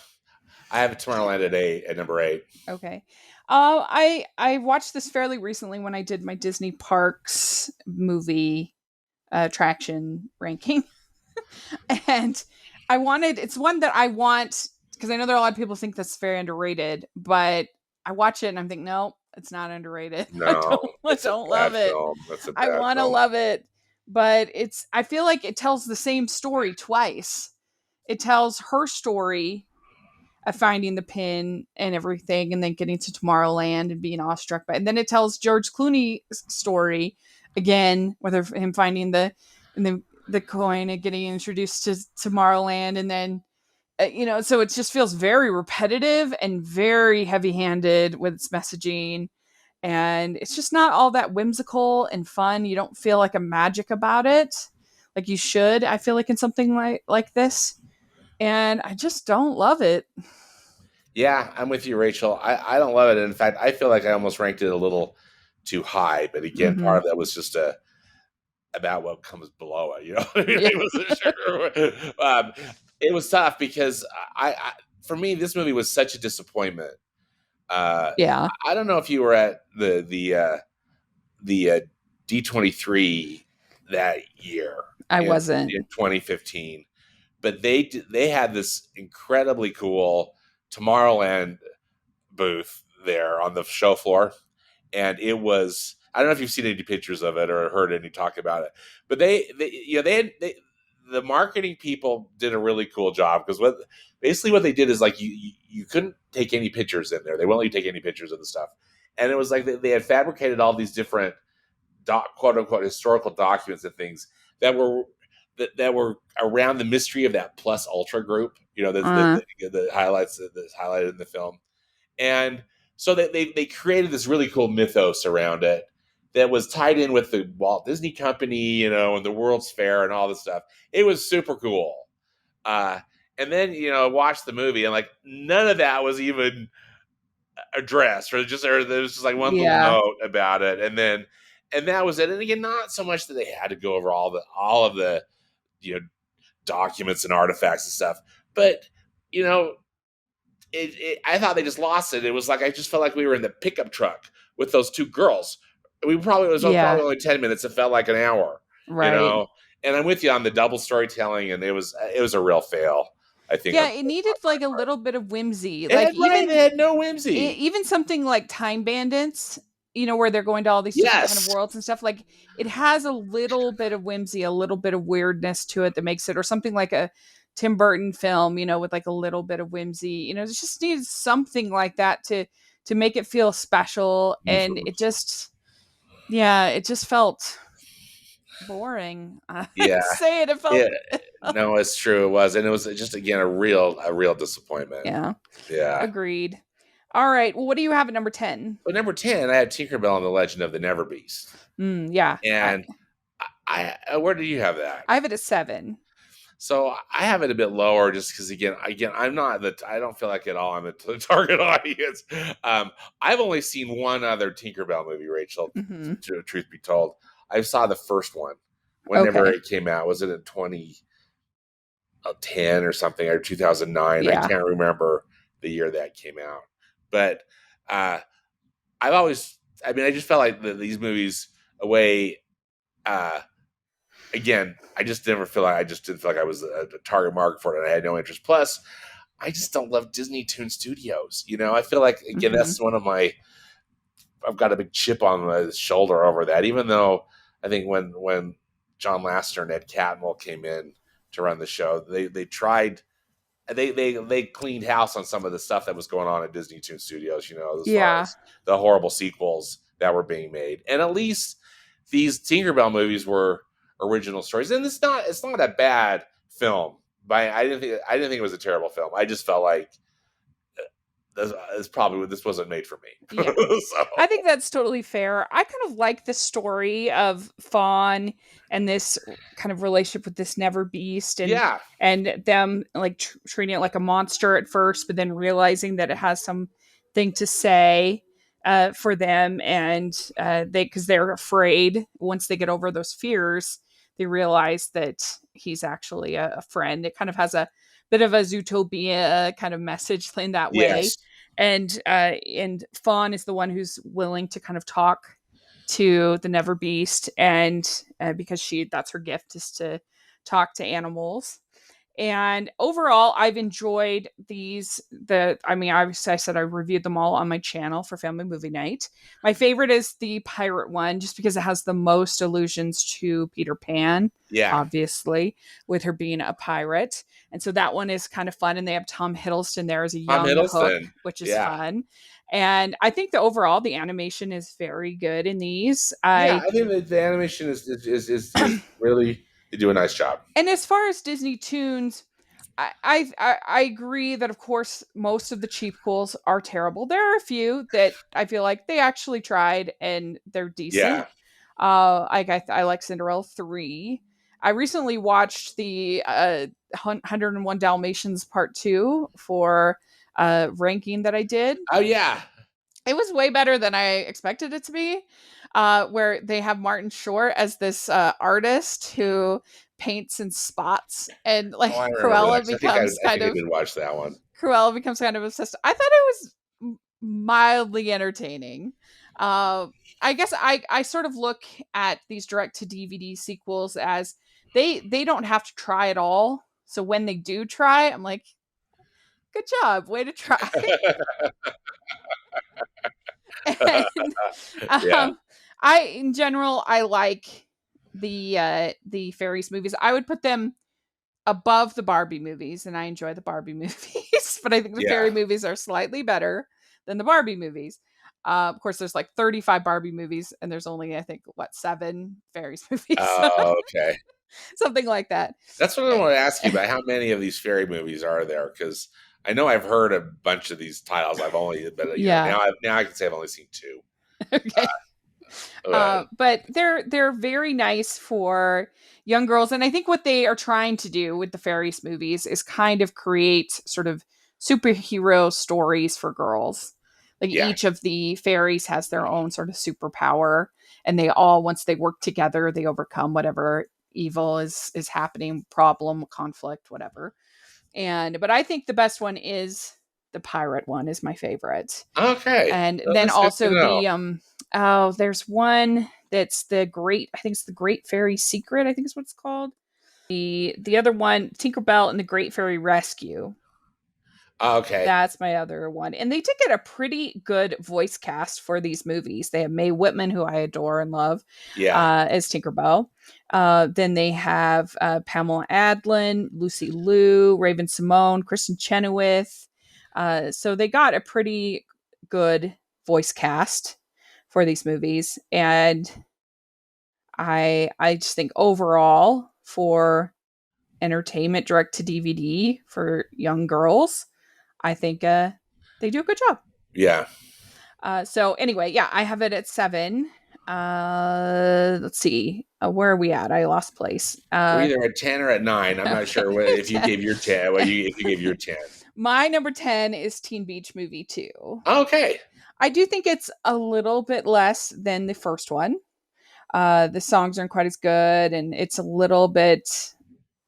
[SPEAKER 2] I have Tomorrowland at 8, at number 8.
[SPEAKER 1] Okay. I watched this fairly recently when I did my Disney Parks movie attraction ranking. And it's one that I want because I know there are a lot of people think that's very underrated, but I watch it and I'm thinking, no, it's not underrated.
[SPEAKER 2] No,
[SPEAKER 1] I
[SPEAKER 2] it's a
[SPEAKER 1] don't love
[SPEAKER 2] bad
[SPEAKER 1] it.
[SPEAKER 2] film. That's a
[SPEAKER 1] I
[SPEAKER 2] bad
[SPEAKER 1] want to
[SPEAKER 2] film.
[SPEAKER 1] love it, but I feel like it tells the same story twice. It tells her story of finding the pin and everything, and then getting to Tomorrowland and being awestruck by it. And then it tells George Clooney's story again, whether him finding and the coin and getting introduced to Tomorrowland, and then so it just feels very repetitive and very heavy-handed with its messaging, and it's just not all that whimsical and fun. You don't feel like a magic about it, like you should. I feel like in something like this, and I just don't love it.
[SPEAKER 2] Yeah, I'm with you, Rachel. I don't love it. In fact, I feel like I almost ranked it a little too high. But again, part
[SPEAKER 1] Hmm.
[SPEAKER 2] of that was just about what comes below it. You know,
[SPEAKER 1] Yeah,
[SPEAKER 2] I wasn't sure. It was tough because for me, this movie was such a disappointment. Uh,
[SPEAKER 1] yeah.
[SPEAKER 2] I don't know if you were at the D23 that year
[SPEAKER 1] I
[SPEAKER 2] in
[SPEAKER 1] wasn't.
[SPEAKER 2] 2015, but they had this incredibly cool Tomorrowland booth there on the show floor, and it was, I don't know if you've seen any pictures of it or heard any talk about it, but they you know the marketing people did a really cool job because what they did is like you couldn't take any pictures in there. They won't let you take any pictures of the stuff, and it was like they had fabricated all these different quote unquote historical documents and things that were that were around the mystery of that plus ultra group. You know,
[SPEAKER 1] Uh,
[SPEAKER 2] the highlights that's highlighted in the film, and so they created this really cool mythos around it that was tied in with the Walt Disney Company, you know, and the World's Fair and all this stuff. It was super cool. Uh, and then watch the movie and like none of that was even addressed, or there was just like one little
[SPEAKER 1] yeah,
[SPEAKER 2] note about it, and that was it. And again, not so much that they had to go over all of the you know documents and artifacts and stuff, but you know I thought they just lost it. It was like I just felt like we were in the pickup truck with those two girls. It was
[SPEAKER 1] yeah,
[SPEAKER 2] probably only 10 minutes. It felt like an hour, you
[SPEAKER 1] right.
[SPEAKER 2] know. And I'm with you on the double storytelling, and it was a real fail. I think
[SPEAKER 1] Yeah,
[SPEAKER 2] on
[SPEAKER 1] it needed like a little bit of whimsy,
[SPEAKER 2] it
[SPEAKER 1] like
[SPEAKER 2] had right. They
[SPEAKER 1] even
[SPEAKER 2] had no whimsy.
[SPEAKER 1] even something like Time Bandits, where they're going to all these different kind of
[SPEAKER 2] Yes,
[SPEAKER 1] worlds and stuff. Like it has a little bit of whimsy, a little bit of weirdness to it that makes it, or something like a Tim Burton film, with like a little bit of whimsy. It just needs something like that to make it feel special, and
[SPEAKER 2] Mhm.
[SPEAKER 1] it just, yeah, it just felt boring. I hate
[SPEAKER 2] Yeah.
[SPEAKER 1] to say it, it felt.
[SPEAKER 2] Yeah. No, it's true. It was, and it was just again a real disappointment.
[SPEAKER 1] Yeah,
[SPEAKER 2] Yeah.
[SPEAKER 1] agreed. All right, well, what do you have at number 10?
[SPEAKER 2] But number 10, I had Tinkerbell and the Legend of the Never Beast,
[SPEAKER 1] Yeah,
[SPEAKER 2] and where do you have that?
[SPEAKER 1] I have it at 7.
[SPEAKER 2] So I have it a bit lower just because again, I don't feel like at all I'm the target audience. I've only seen one other Tinkerbell movie, Rachel.
[SPEAKER 1] Hmm.
[SPEAKER 2] Truth be told, I saw the first one whenever
[SPEAKER 1] Okay.
[SPEAKER 2] it came out. Was it in 2010 or something, or 2009? I
[SPEAKER 1] Yeah.
[SPEAKER 2] can't remember the year that came out, but uh, I've always, I mean, I just felt like these movies away. Uh, Again, I just didn't feel like I was a target market for it, and I had no interest. Plus, I just don't love Disney Toon Studios. I feel like again
[SPEAKER 1] Hmm.
[SPEAKER 2] that's one of my, I've got a big chip on my shoulder over that. Even though I think when John Lasseter and Ed Catmull came in to run the show, they tried, they cleaned house on some of the stuff that was going on at Disney Toon Studios. As far
[SPEAKER 1] Yeah.
[SPEAKER 2] as the horrible sequels that were being made, and at least these Tinkerbell movies were original stories. And it's not a bad film. I didn't think it was a terrible film. I just felt like this wasn't made for me.
[SPEAKER 1] Yeah.
[SPEAKER 2] So
[SPEAKER 1] I think that's totally fair. I kind of like the story of Fawn and this kind of relationship with this Never Beast,
[SPEAKER 2] yeah,
[SPEAKER 1] and them like treating it like a monster at first, but then realizing that it has something to say for them, and because they're afraid once they get over those fears, they realize that he's actually a friend. It kind of has a bit of a Zootopia kind of message in that way,
[SPEAKER 2] yes,
[SPEAKER 1] and Fawn is the one who's willing to kind of talk to the Never Beast, and because that's her gift, is to talk to animals. And overall, I've enjoyed these. I mean, obviously, I said I reviewed them all on my channel for Family Movie Night. My favorite is the pirate one, just because it has the most allusions to Peter Pan,
[SPEAKER 2] yeah.
[SPEAKER 1] obviously, with her being a pirate. And so that one is kind of fun. And they have Tom Hiddleston there as a
[SPEAKER 2] Tom
[SPEAKER 1] young Hook,
[SPEAKER 2] Hiddleston,
[SPEAKER 1] which is
[SPEAKER 2] yeah,
[SPEAKER 1] fun. And I think the animation is very good in these.
[SPEAKER 2] yeah. I think that the animation is really, they do a nice job.
[SPEAKER 1] And as far as Disney Toons, I agree that of course most of the cheapquels are terrible. There are a few that I feel like they actually tried and they're decent.
[SPEAKER 2] Yeah.
[SPEAKER 1] I like Cinderella 3. I recently watched the 101 Dalmatians Part 2 for ranking that I did.
[SPEAKER 2] Oh yeah.
[SPEAKER 1] It was way better than I expected it to be. Where they have Martin Short as this artist who paints in spots, and
[SPEAKER 2] Oh,
[SPEAKER 1] like
[SPEAKER 2] I remember that. 'Cause I think I did watch that one.
[SPEAKER 1] Cruella becomes kind of obsessed. I thought it was mildly entertaining. Uh, I guess I sort of look at these direct to DVD sequels as they don't have to try at all. So when they do try, I'm like, good job, way to try. And
[SPEAKER 2] Yeah.
[SPEAKER 1] um, I in general I like the fairies movies. I would put them above the Barbie movies, and I enjoy the Barbie movies, but I think the
[SPEAKER 2] Yeah.
[SPEAKER 1] fairy movies are slightly better than the Barbie movies. Of course, there's like 35 Barbie movies, and there's only I think what 7 fairies movies,
[SPEAKER 2] Oh, okay.
[SPEAKER 1] something like that.
[SPEAKER 2] That's what I want to ask you about. How many of these fairy movies are there? Because I know I've heard a bunch of these titles. I've only, but
[SPEAKER 1] Yeah.
[SPEAKER 2] now I can say I've only seen two.
[SPEAKER 1] Okay.
[SPEAKER 2] Uh,
[SPEAKER 1] But they're very nice for young girls, and I think what they are trying to do with the fairies movies is kind of create sort of superhero stories for girls. Like
[SPEAKER 2] yeah.
[SPEAKER 1] each of the fairies has their own sort of superpower, and they all once they work together, they overcome whatever evil is happening, problem, conflict, whatever. And but I think the best one is the pirate one is my favorite.
[SPEAKER 2] Okay.
[SPEAKER 1] And
[SPEAKER 2] Well,
[SPEAKER 1] then
[SPEAKER 2] that's good to
[SPEAKER 1] also
[SPEAKER 2] know.
[SPEAKER 1] the oh, there's one that's the great, I think it's the Great Fairy Secret, I think is what it's called. The other one, Tinkerbell and the Great Fairy Rescue.
[SPEAKER 2] Okay.
[SPEAKER 1] That's my other one. And they did get a pretty good voice cast for these movies. They have Mae Whitman, who I adore and love,
[SPEAKER 2] Yeah.
[SPEAKER 1] as Tinkerbell. Then they have Pamela Adlon, Lucy Liu, Raven Simone, Kristen Chenoweth. So they got a pretty good voice cast for these movies. And I just think overall for entertainment direct to DVD for young girls, I think they do a good job.
[SPEAKER 2] Yeah.
[SPEAKER 1] So anyway, yeah, I have it at 7. Let's see. Where are we at? I lost place.
[SPEAKER 2] We're either at 10 or at 9. I'm not
[SPEAKER 1] Okay.
[SPEAKER 2] sure if you gave your 10. If you gave your 10.
[SPEAKER 1] My number 10 is Teen Beach Movie 2.
[SPEAKER 2] Okay.
[SPEAKER 1] I do think it's a little bit less than the first one. The songs aren't quite as good, and it's a little bit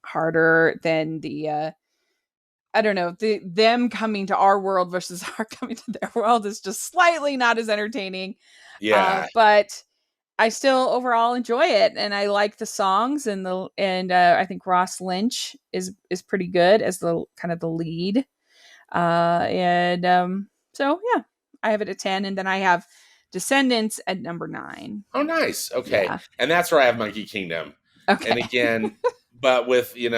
[SPEAKER 1] harder than the I don't know, them coming to our world versus our coming to their world is just slightly not as entertaining.
[SPEAKER 2] Yeah.
[SPEAKER 1] But I still overall enjoy it, and I like the songs, and I think Ross Lynch is pretty good as the kind of the lead. And So yeah, I have it at 10, and then I have Descendants at number 9.
[SPEAKER 2] Oh, nice. Okay.
[SPEAKER 1] Yeah.
[SPEAKER 2] And that's where I have Monkey Kingdom. And
[SPEAKER 1] Okay.
[SPEAKER 2] again, but with, these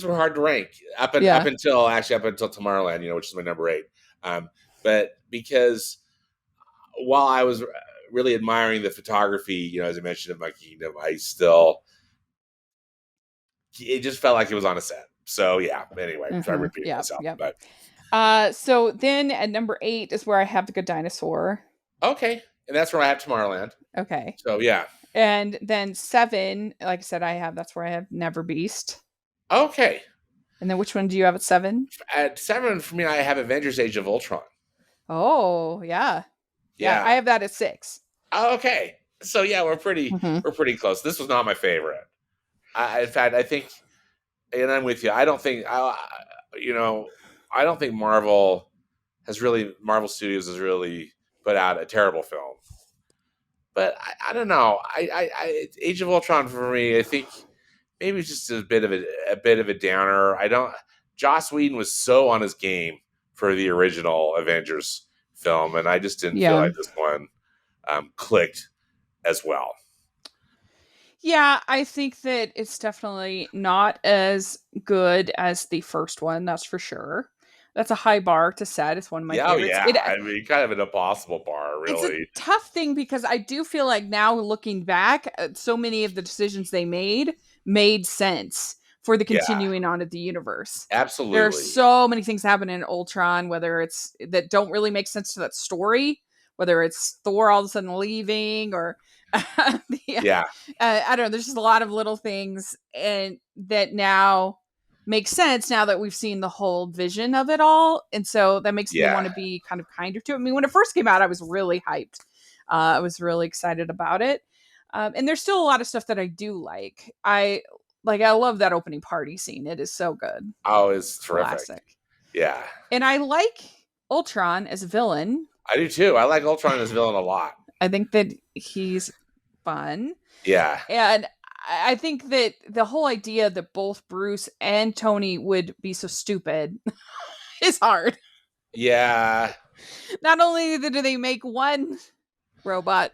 [SPEAKER 2] were hard to rank
[SPEAKER 1] Yeah.
[SPEAKER 2] up until Tomorrowland, which is my number 8. Um, but because while I was really admiring the photography, as I mentioned in Monkey Kingdom, it just felt like it was on a set. So yeah. Anyway, so I'm repeating
[SPEAKER 1] Yeah.
[SPEAKER 2] myself,
[SPEAKER 1] Yeah.
[SPEAKER 2] but
[SPEAKER 1] So then at number 8 is where I have The Good Dinosaur.
[SPEAKER 2] okay, and that's where I have Tomorrowland.
[SPEAKER 1] Okay.
[SPEAKER 2] So yeah.
[SPEAKER 1] And then 7, like I said, that's where I have Never Beast.
[SPEAKER 2] Okay.
[SPEAKER 1] And then which one do you have at 7?
[SPEAKER 2] At 7 for me, I have Avengers: Age of Ultron.
[SPEAKER 1] Oh, yeah. Yeah,
[SPEAKER 2] Yeah.
[SPEAKER 1] I have that at 6.
[SPEAKER 2] Okay. So yeah,
[SPEAKER 1] Mhm.
[SPEAKER 2] we're pretty close. This was not my favorite. In fact, I think, and I'm with you. I don't think Marvel Studios has really put out a terrible film. But I don't know. Age of Ultron for me, I think maybe it's just a bit of a downer. I don't. Joss Whedon was so on his game for the original Avengers film, and I just didn't feel
[SPEAKER 1] Yeah.
[SPEAKER 2] like this one clicked as well.
[SPEAKER 1] Yeah, I think that it's definitely not as good as the first one, that's for sure. That's a high bar to set. It's one of my
[SPEAKER 2] Yeah, oh
[SPEAKER 1] favorites.
[SPEAKER 2] yeah. I mean, kind of an impossible bar,
[SPEAKER 1] It's a
[SPEAKER 2] really.
[SPEAKER 1] tough thing because I do feel like now looking back, so many of the decisions they made sense for the
[SPEAKER 2] Yeah.
[SPEAKER 1] continuing on of the universe. There are
[SPEAKER 2] Absolutely.
[SPEAKER 1] so many things happening in Ultron, whether it's that don't really make sense to that story, whether it's Thor all of a sudden leaving or the,
[SPEAKER 2] Yeah.
[SPEAKER 1] I don't know. There's just a lot of little things and that now make sense now that we've seen the whole vision of it all, and so that makes me
[SPEAKER 2] Yeah.
[SPEAKER 1] want to be kind of kinder to it. I mean, when it first came out, I was really hyped. I was really excited about it, and there's still a lot of stuff that I do like. I love that opening party scene. It is so good,
[SPEAKER 2] Oh, it's terrific.
[SPEAKER 1] classic,
[SPEAKER 2] Yeah.
[SPEAKER 1] and I like Ultron as a villain.
[SPEAKER 2] I do too. I like Ultron as villain a lot.
[SPEAKER 1] I think that he's fun.
[SPEAKER 2] Yeah.
[SPEAKER 1] And I think that the whole idea that both Bruce and Tony would be so stupid is hard.
[SPEAKER 2] Yeah.
[SPEAKER 1] Not only do they make one robot,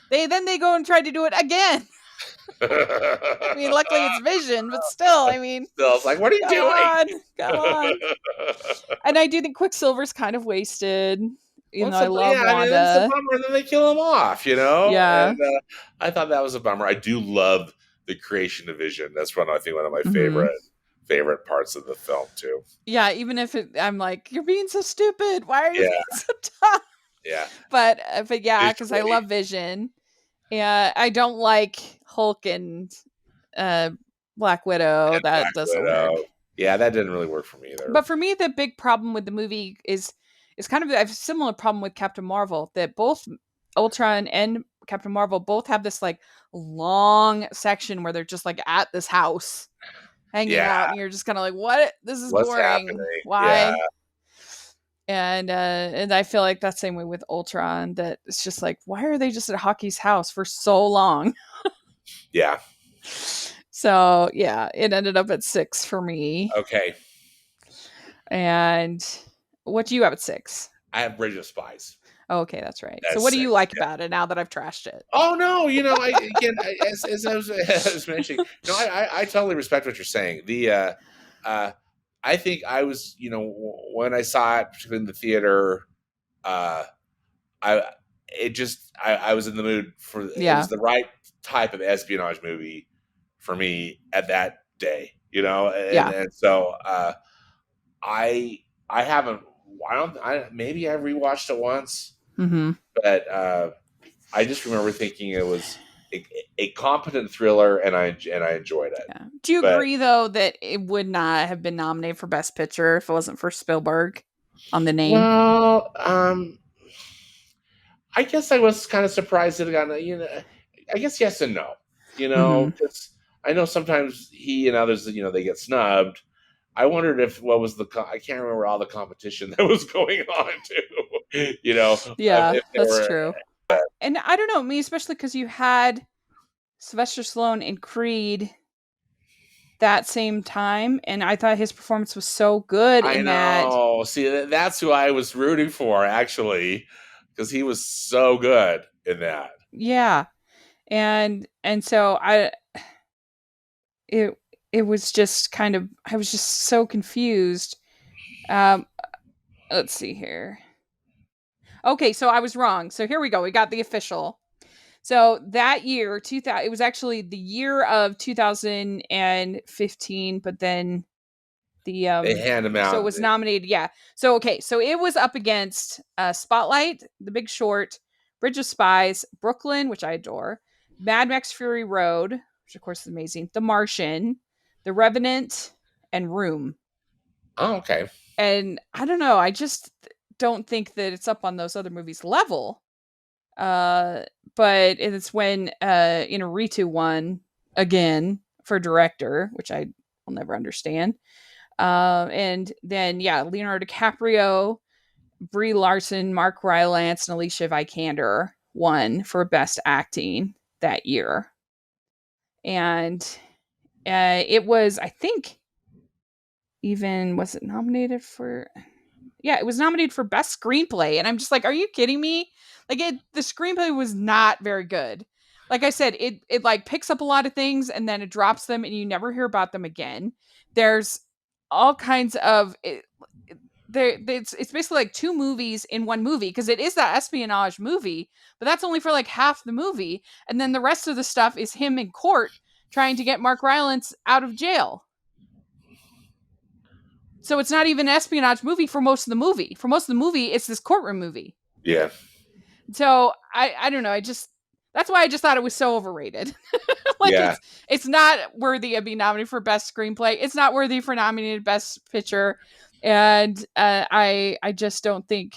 [SPEAKER 1] they go and try to do it again. I mean, luckily it's Vision, but still, I mean,
[SPEAKER 2] Still, it's like, what are you
[SPEAKER 1] come
[SPEAKER 2] doing?
[SPEAKER 1] on, come on. And I do think Quicksilver's kind of wasted, even though I love
[SPEAKER 2] Yeah, I mean, it's a
[SPEAKER 1] Wanda.
[SPEAKER 2] bummer. Then they kill him off, you know.
[SPEAKER 1] Yeah.
[SPEAKER 2] And I thought that was a bummer. I do love the creation of Vision. That's one I think one of my
[SPEAKER 1] Mm-hmm.
[SPEAKER 2] favorite parts of the film too.
[SPEAKER 1] Yeah, even if I'm like, you're being so stupid. Why are you
[SPEAKER 2] Yeah,
[SPEAKER 1] being so dumb?
[SPEAKER 2] yeah.
[SPEAKER 1] But yeah, because I
[SPEAKER 2] Visually,
[SPEAKER 1] love Vision. Yeah, I don't like Hulk and uh, Black Widow. That
[SPEAKER 2] Black
[SPEAKER 1] doesn't work.
[SPEAKER 2] Widow. Yeah, that didn't really work for me either.
[SPEAKER 1] But for me, the big problem with the movie is kind of I have a similar problem with Captain Marvel that both Ultron and Captain Marvel both have this like long section where they're just like at this house hanging
[SPEAKER 2] Yeah,
[SPEAKER 1] out, and you're just kind of like, what? This is
[SPEAKER 2] what's
[SPEAKER 1] boring.
[SPEAKER 2] happening? Yeah,
[SPEAKER 1] Why? And I feel like that same way with Ultron. That it's just like, why are they just at Hockey's house for so long?
[SPEAKER 2] yeah.
[SPEAKER 1] So yeah, it ended up at 6 for me.
[SPEAKER 2] Okay,
[SPEAKER 1] And what do you have at 6?
[SPEAKER 2] I have Bridge of Spies.
[SPEAKER 1] Oh, okay, that's right. So
[SPEAKER 2] That's
[SPEAKER 1] what do you
[SPEAKER 2] 6.
[SPEAKER 1] like
[SPEAKER 2] Yeah.
[SPEAKER 1] about it now that I've trashed it?
[SPEAKER 2] Oh no, you know, as I was, I was mentioning, no, I totally respect what you're saying. Uh, I think I was, you know, when I saw it, particularly in the theater, uh, I I was in the mood for it
[SPEAKER 1] Yeah.
[SPEAKER 2] was the right type of espionage movie for me at that day, you know,
[SPEAKER 1] Yeah.
[SPEAKER 2] and so I haven't I don't I maybe I rewatched it once,
[SPEAKER 1] Mm-hmm.
[SPEAKER 2] but I just remember thinking it was a competent thriller, and I enjoyed it.
[SPEAKER 1] Yeah. Do you
[SPEAKER 2] But
[SPEAKER 1] agree though that it would not have been nominated for Best Picture if it wasn't for Spielberg on the name?
[SPEAKER 2] well, I guess I was kind of surprised that it got, you know, I guess yes and no, you know,
[SPEAKER 1] Mm-hmm.
[SPEAKER 2] because I know sometimes he and others, you know, they get snubbed. I wondered if what was I can't remember all the competition that was going on too, you know,
[SPEAKER 1] Yeah,
[SPEAKER 2] if there
[SPEAKER 1] that's
[SPEAKER 2] were,
[SPEAKER 1] true. And I don't know, me especially because you had Sylvester Stallone in Creed that same time, and I thought his performance was so good
[SPEAKER 2] I
[SPEAKER 1] in that.
[SPEAKER 2] know. See, that's who I was rooting for actually, because he was so good in that.
[SPEAKER 1] Yeah, and so it it was just kind of I was just so confused. Um, let's see here. Okay, so I was wrong. So here we go. We got the official. So that year, 2000, it was actually the year of 2015, but then the
[SPEAKER 2] They hand him
[SPEAKER 1] so it
[SPEAKER 2] out.
[SPEAKER 1] was nominated, yeah. So okay, so it was up against Spotlight, The Big Short, Bridge of Spies, Brooklyn, which I adore, Mad Max Fury Road, which of course is amazing, The Martian, The Revenant, and Room.
[SPEAKER 2] Oh, okay.
[SPEAKER 1] And I don't know, I just don't think that it's up on those other movies level. Uh but it's when Inarritu won again for director, which I will never understand. And then yeah, Leonardo DiCaprio, Brie Larson, Mark Rylance, and Alicia Vikander won for best acting that year. And it was, I think, even was it nominated for? Yeah, it was nominated for best screenplay, and I'm just like, are you kidding me? Like the screenplay was not very good. Like I said, it like picks up a lot of things and then it drops them, and you never hear about them again. There's all kinds of it's basically like two movies in one movie because it is that espionage movie, but that's only for like half the movie, and then the rest of the stuff is him in court trying to get Mark Rylance out of jail. So it's not even an espionage movie for most of the movie. For most of the movie, it's this courtroom movie.
[SPEAKER 2] Yeah.
[SPEAKER 1] So I don't know. I just that's why I just thought it was so overrated. Like
[SPEAKER 2] Yeah.
[SPEAKER 1] it's not worthy of being nominated for best screenplay. It's not worthy for nominated best picture, and I just don't think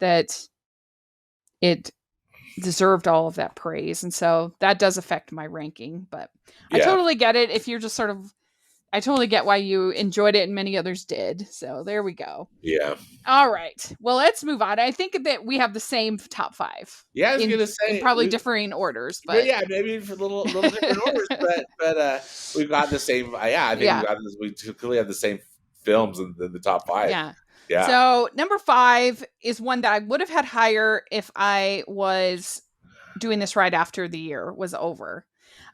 [SPEAKER 1] that it deserved all of that praise, and so that does affect my ranking. But I
[SPEAKER 2] Yeah.
[SPEAKER 1] totally get it if you're just sort of. I totally get why you enjoyed it and many others did. So there we go.
[SPEAKER 2] Yeah.
[SPEAKER 1] All right. Well, let's move on. I think that we have the same top five
[SPEAKER 2] Yeah, I was
[SPEAKER 1] in
[SPEAKER 2] gonna
[SPEAKER 1] in
[SPEAKER 2] say
[SPEAKER 1] probably
[SPEAKER 2] we
[SPEAKER 1] differing orders,
[SPEAKER 2] but
[SPEAKER 1] but
[SPEAKER 2] yeah, maybe for little different orders, but we've got the same. Yeah, I think we've
[SPEAKER 1] yeah,
[SPEAKER 2] got this. We clearly have the same films in the top five.
[SPEAKER 1] yeah.
[SPEAKER 2] Yeah.
[SPEAKER 1] So number five is one that I would have had higher if I was doing this right after the year was over.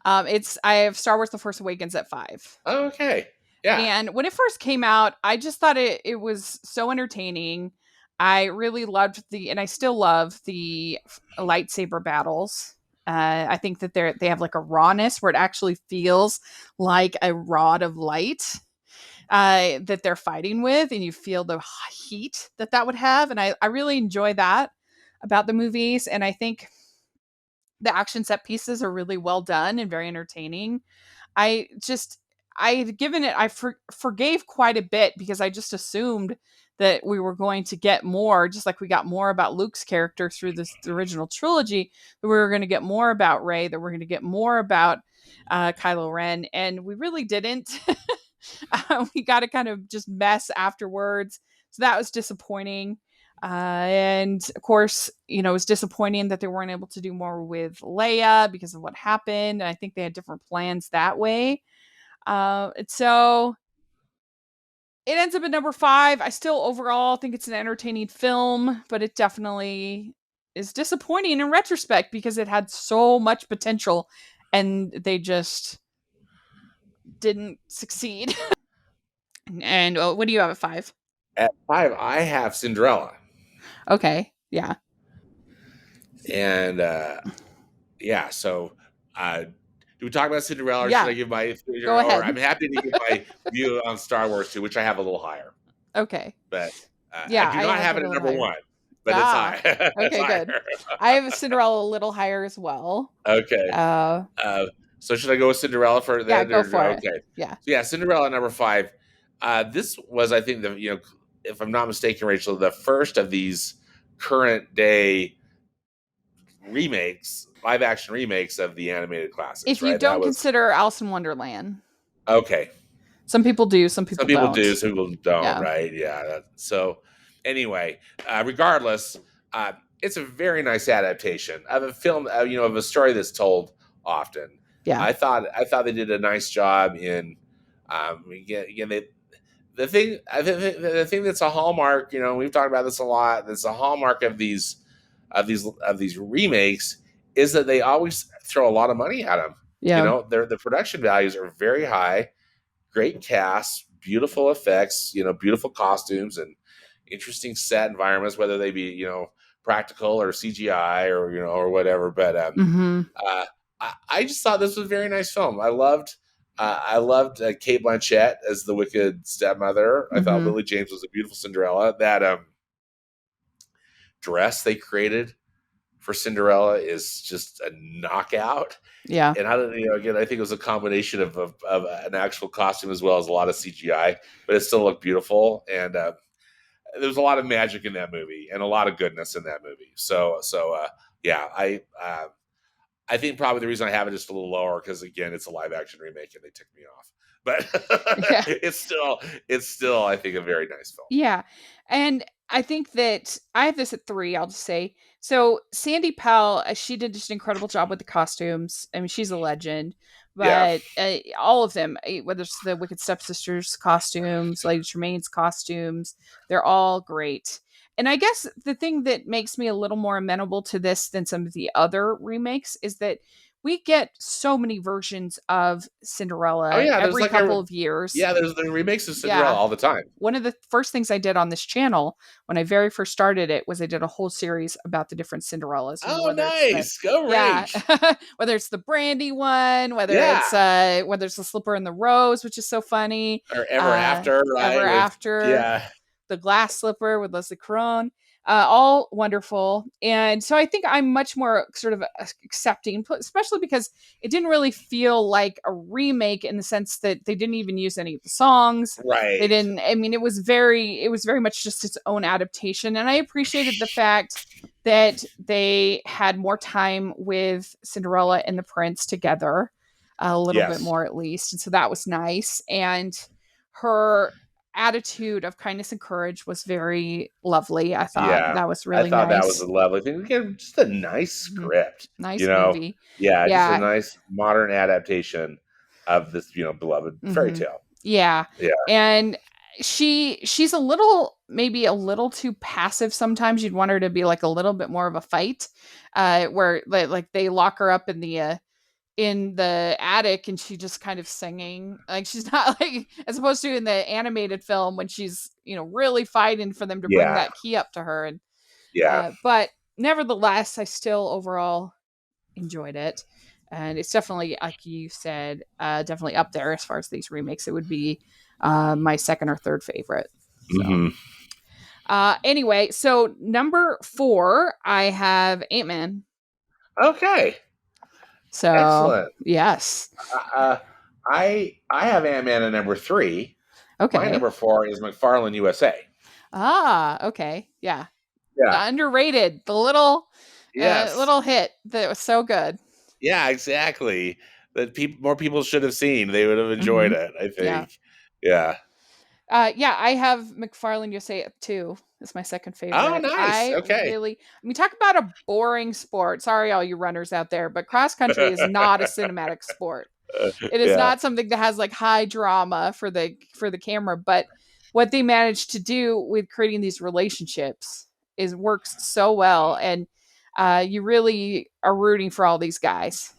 [SPEAKER 1] It's I have Star Wars: The Force Awakens at five.
[SPEAKER 2] Okay. Yeah.
[SPEAKER 1] And when it first came out, I just thought it was so entertaining. I really loved and I still love the lightsaber battles. I think that they have like a rawness where it actually feels like a rod of light that they're fighting with, and you feel the heat that would have. And I really enjoy that about the movies. And I think the action set pieces are really well done and very entertaining. I just I've given it forgave quite a bit because I just assumed that we were going to get more, just like we got more about Luke's character through the original trilogy, that we were going to get more about Rey, that we're going to get more about Kylo Ren, and we really didn't. We got to kind of just mess afterwards, so that was disappointing. And of course, you know, it was disappointing that they weren't able to do more with Leia because of what happened. I think they had different plans that way. So it ends up at number five. I still overall think it's an entertaining film, but it definitely is disappointing in retrospect because it had so much potential and they just didn't succeed. And what do you have at five?
[SPEAKER 2] At five, I have Cinderella,
[SPEAKER 1] Okay. Yeah.
[SPEAKER 2] and yeah. So, do we talk about Cinderella, or should I
[SPEAKER 1] Yeah.
[SPEAKER 2] give my?
[SPEAKER 1] Go
[SPEAKER 2] Or I'm
[SPEAKER 1] ahead.
[SPEAKER 2] happy to give my view on Star Wars too, which I have a little higher,
[SPEAKER 1] Okay.
[SPEAKER 2] but I
[SPEAKER 1] Yeah,
[SPEAKER 2] do
[SPEAKER 1] I
[SPEAKER 2] not
[SPEAKER 1] have
[SPEAKER 2] have
[SPEAKER 1] it
[SPEAKER 2] it
[SPEAKER 1] a
[SPEAKER 2] at
[SPEAKER 1] little
[SPEAKER 2] number
[SPEAKER 1] higher.
[SPEAKER 2] one, but it's
[SPEAKER 1] Ah.
[SPEAKER 2] high. It's
[SPEAKER 1] Okay, good.
[SPEAKER 2] higher.
[SPEAKER 1] I have Cinderella a little higher as well.
[SPEAKER 2] Okay.
[SPEAKER 1] Uh
[SPEAKER 2] Uh, so should I go with Cinderella for
[SPEAKER 1] yeah,
[SPEAKER 2] then,
[SPEAKER 1] go
[SPEAKER 2] or
[SPEAKER 1] for it.
[SPEAKER 2] okay?
[SPEAKER 1] Yeah.
[SPEAKER 2] So yeah, Cinderella number five. This was, I think, if I'm not mistaken, Rachel, the first of these current day remakes, live action remakes of the animated classics,
[SPEAKER 1] If you
[SPEAKER 2] right? That
[SPEAKER 1] don't
[SPEAKER 2] was
[SPEAKER 1] consider Alice in Wonderland.
[SPEAKER 2] okay.
[SPEAKER 1] Some people do, some
[SPEAKER 2] Some
[SPEAKER 1] people
[SPEAKER 2] people
[SPEAKER 1] don't.
[SPEAKER 2] do, some people don't,
[SPEAKER 1] Yeah.
[SPEAKER 2] right? Yeah. So anyway, regardless, it's a very nice adaptation of a film, of a story that's told often.
[SPEAKER 1] Yeah.
[SPEAKER 2] I thought they did a nice job in, again the thing that's a hallmark. We've talked about this a lot. That's a hallmark of these remakes is that they always throw a lot of money at them.
[SPEAKER 1] Yeah.
[SPEAKER 2] The production values are very high, great cast, beautiful effects, beautiful costumes and interesting set environments, whether they be, practical or CGI or whatever. But
[SPEAKER 1] Mhm.
[SPEAKER 2] I just thought this was a very nice film. I loved Kate Blanchett as the wicked stepmother. I thought
[SPEAKER 1] Mhm.
[SPEAKER 2] Lily James was a beautiful Cinderella. That dress they created for Cinderella is just a knockout.
[SPEAKER 1] Yeah.
[SPEAKER 2] And I don't, again, I think it was a combination of an actual costume as well as a lot of CGI, but it still looked beautiful. And there was a lot of magic in that movie and a lot of goodness in that movie. So yeah, I think probably the reason I have it just a little lower because again, it's a live action remake and they took me off. But
[SPEAKER 1] Yeah.
[SPEAKER 2] it's still I think a very nice film.
[SPEAKER 1] Yeah. And I think that I have this at three, I'll just say. So Sandy Powell, she did just an incredible job with the costumes. I mean, she's a legend.
[SPEAKER 2] Yeah,
[SPEAKER 1] But all of them, whether it's the Wicked Stepsisters costumes, Lady Tremaine's costumes, they're all great. And I guess the thing that makes me a little more amenable to this than some of the other remakes is that we get so many versions of
[SPEAKER 2] Oh
[SPEAKER 1] Cinderella
[SPEAKER 2] yeah, there's
[SPEAKER 1] every
[SPEAKER 2] like
[SPEAKER 1] couple of years.
[SPEAKER 2] there's the remakes of Cinderella
[SPEAKER 1] Yeah.
[SPEAKER 2] all the time.
[SPEAKER 1] One of the first things I did on this channel when I very first started it was I did a whole series about the different Cinderellas,
[SPEAKER 2] Oh,
[SPEAKER 1] whether it's the
[SPEAKER 2] nice. Go
[SPEAKER 1] yeah,
[SPEAKER 2] Rage.
[SPEAKER 1] whether it's the Brandy one,
[SPEAKER 2] Yeah.
[SPEAKER 1] whether it's the Slipper and the Rose, which is so funny,
[SPEAKER 2] Or Ever After,
[SPEAKER 1] Ever
[SPEAKER 2] right? With
[SPEAKER 1] After,
[SPEAKER 2] yeah.
[SPEAKER 1] the Glass Slipper with Leslie Caron, all wonderful. And so I think I'm much more sort of accepting, especially because it didn't really feel like a remake in the sense that they didn't even use any of the songs. They
[SPEAKER 2] Right.
[SPEAKER 1] didn't. I mean, it was very much just its own adaptation, and I appreciated the fact that they had more time with Cinderella and the Prince together, a little bit
[SPEAKER 2] Yes.
[SPEAKER 1] more at least, and so that was nice. And her attitude of kindness and courage was very lovely. I thought
[SPEAKER 2] Yeah.
[SPEAKER 1] that was
[SPEAKER 2] I
[SPEAKER 1] really
[SPEAKER 2] thought that was a
[SPEAKER 1] nice.
[SPEAKER 2] lovely thing. Again, just a nice
[SPEAKER 1] Mhm.
[SPEAKER 2] script, you
[SPEAKER 1] Nice
[SPEAKER 2] know?
[SPEAKER 1] movie.
[SPEAKER 2] Yeah, just a
[SPEAKER 1] Yeah.
[SPEAKER 2] nice modern adaptation of this, beloved fairy
[SPEAKER 1] Hmm.
[SPEAKER 2] tale.
[SPEAKER 1] Yeah.
[SPEAKER 2] Yeah.
[SPEAKER 1] And she's a little maybe a little too passive sometimes. You'd want her to be like a little bit more of a fight. Where like they lock her up in the attic and she just kind of singing like she's not like as opposed to in the animated film when she's really fighting for them to bring
[SPEAKER 2] Yeah.
[SPEAKER 1] that key up to her. And
[SPEAKER 2] Yeah.
[SPEAKER 1] but nevertheless I still overall enjoyed it, and it's definitely like you said, definitely up there as far as these remakes. It would be my second or third favorite. So
[SPEAKER 2] Hmm.
[SPEAKER 1] anyway, so number 4 I have Ant-Man.
[SPEAKER 2] Okay.
[SPEAKER 1] So
[SPEAKER 2] Excellent.
[SPEAKER 1] yes.
[SPEAKER 2] Uh, I have Ant-Man at number 3. My
[SPEAKER 1] Okay.
[SPEAKER 2] number 4 is McFarlane USA.
[SPEAKER 1] Okay. Yeah.
[SPEAKER 2] Yeah.
[SPEAKER 1] Underrated. The little
[SPEAKER 2] Yes.
[SPEAKER 1] little hit that was so good.
[SPEAKER 2] Yeah, exactly. That more people should have seen. They would have enjoyed
[SPEAKER 1] Mhm.
[SPEAKER 2] it, I
[SPEAKER 1] Yeah.
[SPEAKER 2] think. Yeah.
[SPEAKER 1] Yeah, I have McFarlane USA at 2. It's my second
[SPEAKER 2] Oh,
[SPEAKER 1] favorite.
[SPEAKER 2] nice. Okay.
[SPEAKER 1] I mean, talk about a boring sport. Sorry, all you runners out there, but cross country is not a cinematic sport. It is
[SPEAKER 2] Yeah.
[SPEAKER 1] not something that has like high drama for the camera, but what they managed to do with creating these relationships is works so well, and you really are rooting for all these guys.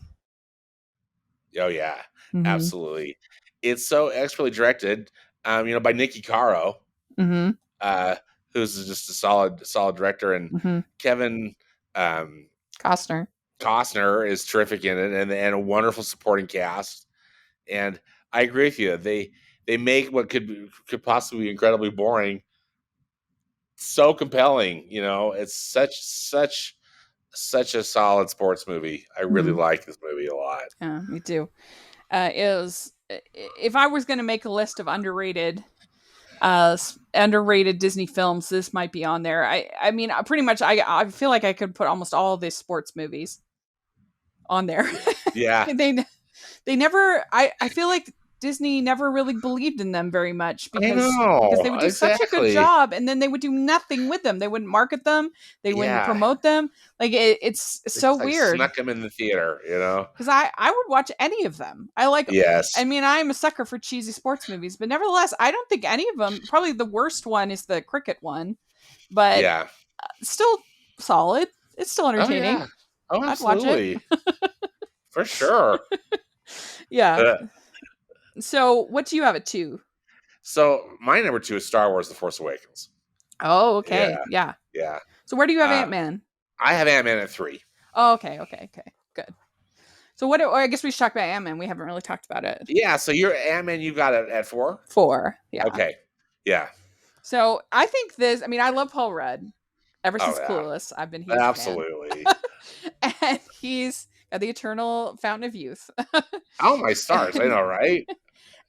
[SPEAKER 2] Oh, yeah.
[SPEAKER 1] Mhm.
[SPEAKER 2] Absolutely. It's so expertly directed, by Nicky Caro,
[SPEAKER 1] Mhm.
[SPEAKER 2] uh, who's just a solid director, and
[SPEAKER 1] Mhm.
[SPEAKER 2] Kevin um,
[SPEAKER 1] Costner.
[SPEAKER 2] Costner is terrific in it, and a wonderful supporting cast. And I agree with you. They make what could possibly be incredibly boring so compelling. It's such a solid sports movie. I really
[SPEAKER 1] Mhm.
[SPEAKER 2] like this movie a lot.
[SPEAKER 1] Yeah, me too. Is if I was going to make a list of underrated Disney films, this might be on there. I mean, pretty much I feel like I could put almost all of these sports movies on there.
[SPEAKER 2] Yeah,
[SPEAKER 1] they they never I feel like Disney never really believed in them very much
[SPEAKER 2] I
[SPEAKER 1] because they
[SPEAKER 2] know
[SPEAKER 1] would do such a good
[SPEAKER 2] exactly.
[SPEAKER 1] job and then they would do nothing with them. They wouldn't market them, they wouldn't
[SPEAKER 2] Yeah,
[SPEAKER 1] promote them. Like it's
[SPEAKER 2] they
[SPEAKER 1] so
[SPEAKER 2] just like
[SPEAKER 1] weird
[SPEAKER 2] snuck him in the theater.
[SPEAKER 1] because I would watch any of them. I
[SPEAKER 2] Yes,
[SPEAKER 1] mean, I'm a sucker for cheesy sports movies, but nevertheless, I don't think any of them. Probably the worst one is the cricket one, but
[SPEAKER 2] yeah.
[SPEAKER 1] still solid. It's still
[SPEAKER 2] Oh
[SPEAKER 1] entertaining.
[SPEAKER 2] yeah. Oh,
[SPEAKER 1] I'd watch it.
[SPEAKER 2] absolutely, for sure.
[SPEAKER 1] Yeah. So, what do you have at 2?
[SPEAKER 2] So my number 2 is Star Wars: The Force Awakens.
[SPEAKER 1] Oh, okay.
[SPEAKER 2] Yeah,
[SPEAKER 1] Yeah.
[SPEAKER 2] yeah.
[SPEAKER 1] So, where do you have
[SPEAKER 2] Uh,
[SPEAKER 1] Ant Man?
[SPEAKER 2] I have Ant Man at 3.
[SPEAKER 1] Oh, okay. Good. So, I guess we should talk about Ant Man. We haven't really talked about it.
[SPEAKER 2] Yeah, so you're Ant Man. You got it at 4.
[SPEAKER 1] 4. Yeah.
[SPEAKER 2] Okay. Yeah.
[SPEAKER 1] So, I think this. I mean, I love Paul Rudd. Ever
[SPEAKER 2] Oh
[SPEAKER 1] since
[SPEAKER 2] yeah.
[SPEAKER 1] Clueless, I've been a huge fan.
[SPEAKER 2] Absolutely.
[SPEAKER 1] And he's got the eternal fountain of youth.
[SPEAKER 2] Oh my stars! I
[SPEAKER 1] and,
[SPEAKER 2] know, right?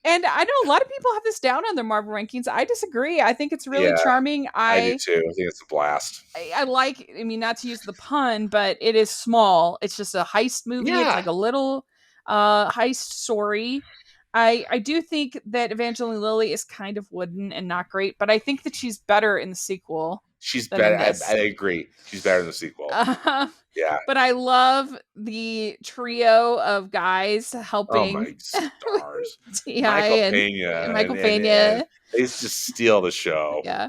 [SPEAKER 1] and I know a lot of people have this down on their Marvel rankings. I disagree. I think it's really
[SPEAKER 2] Yeah,
[SPEAKER 1] charming.
[SPEAKER 2] I do too. I think it's a blast.
[SPEAKER 1] I like, I mean, not to use the pun, but it is small. It's just a heist movie. It's
[SPEAKER 2] Yeah,
[SPEAKER 1] like a little heist story. I do think that Evangeline Lilly is kind of wooden and not great, but I think that she's better in the sequel
[SPEAKER 2] she's
[SPEAKER 1] than in
[SPEAKER 2] better. I
[SPEAKER 1] this.
[SPEAKER 2] agree. She's better in the sequel.
[SPEAKER 1] Uh,
[SPEAKER 2] Yeah.
[SPEAKER 1] but I love the trio of guys
[SPEAKER 2] Oh
[SPEAKER 1] helping
[SPEAKER 2] my stars!
[SPEAKER 1] Ti
[SPEAKER 2] Michael
[SPEAKER 1] and
[SPEAKER 2] Pena
[SPEAKER 1] Michael
[SPEAKER 2] and
[SPEAKER 1] Pena.
[SPEAKER 2] they just steal the show.
[SPEAKER 1] Yeah.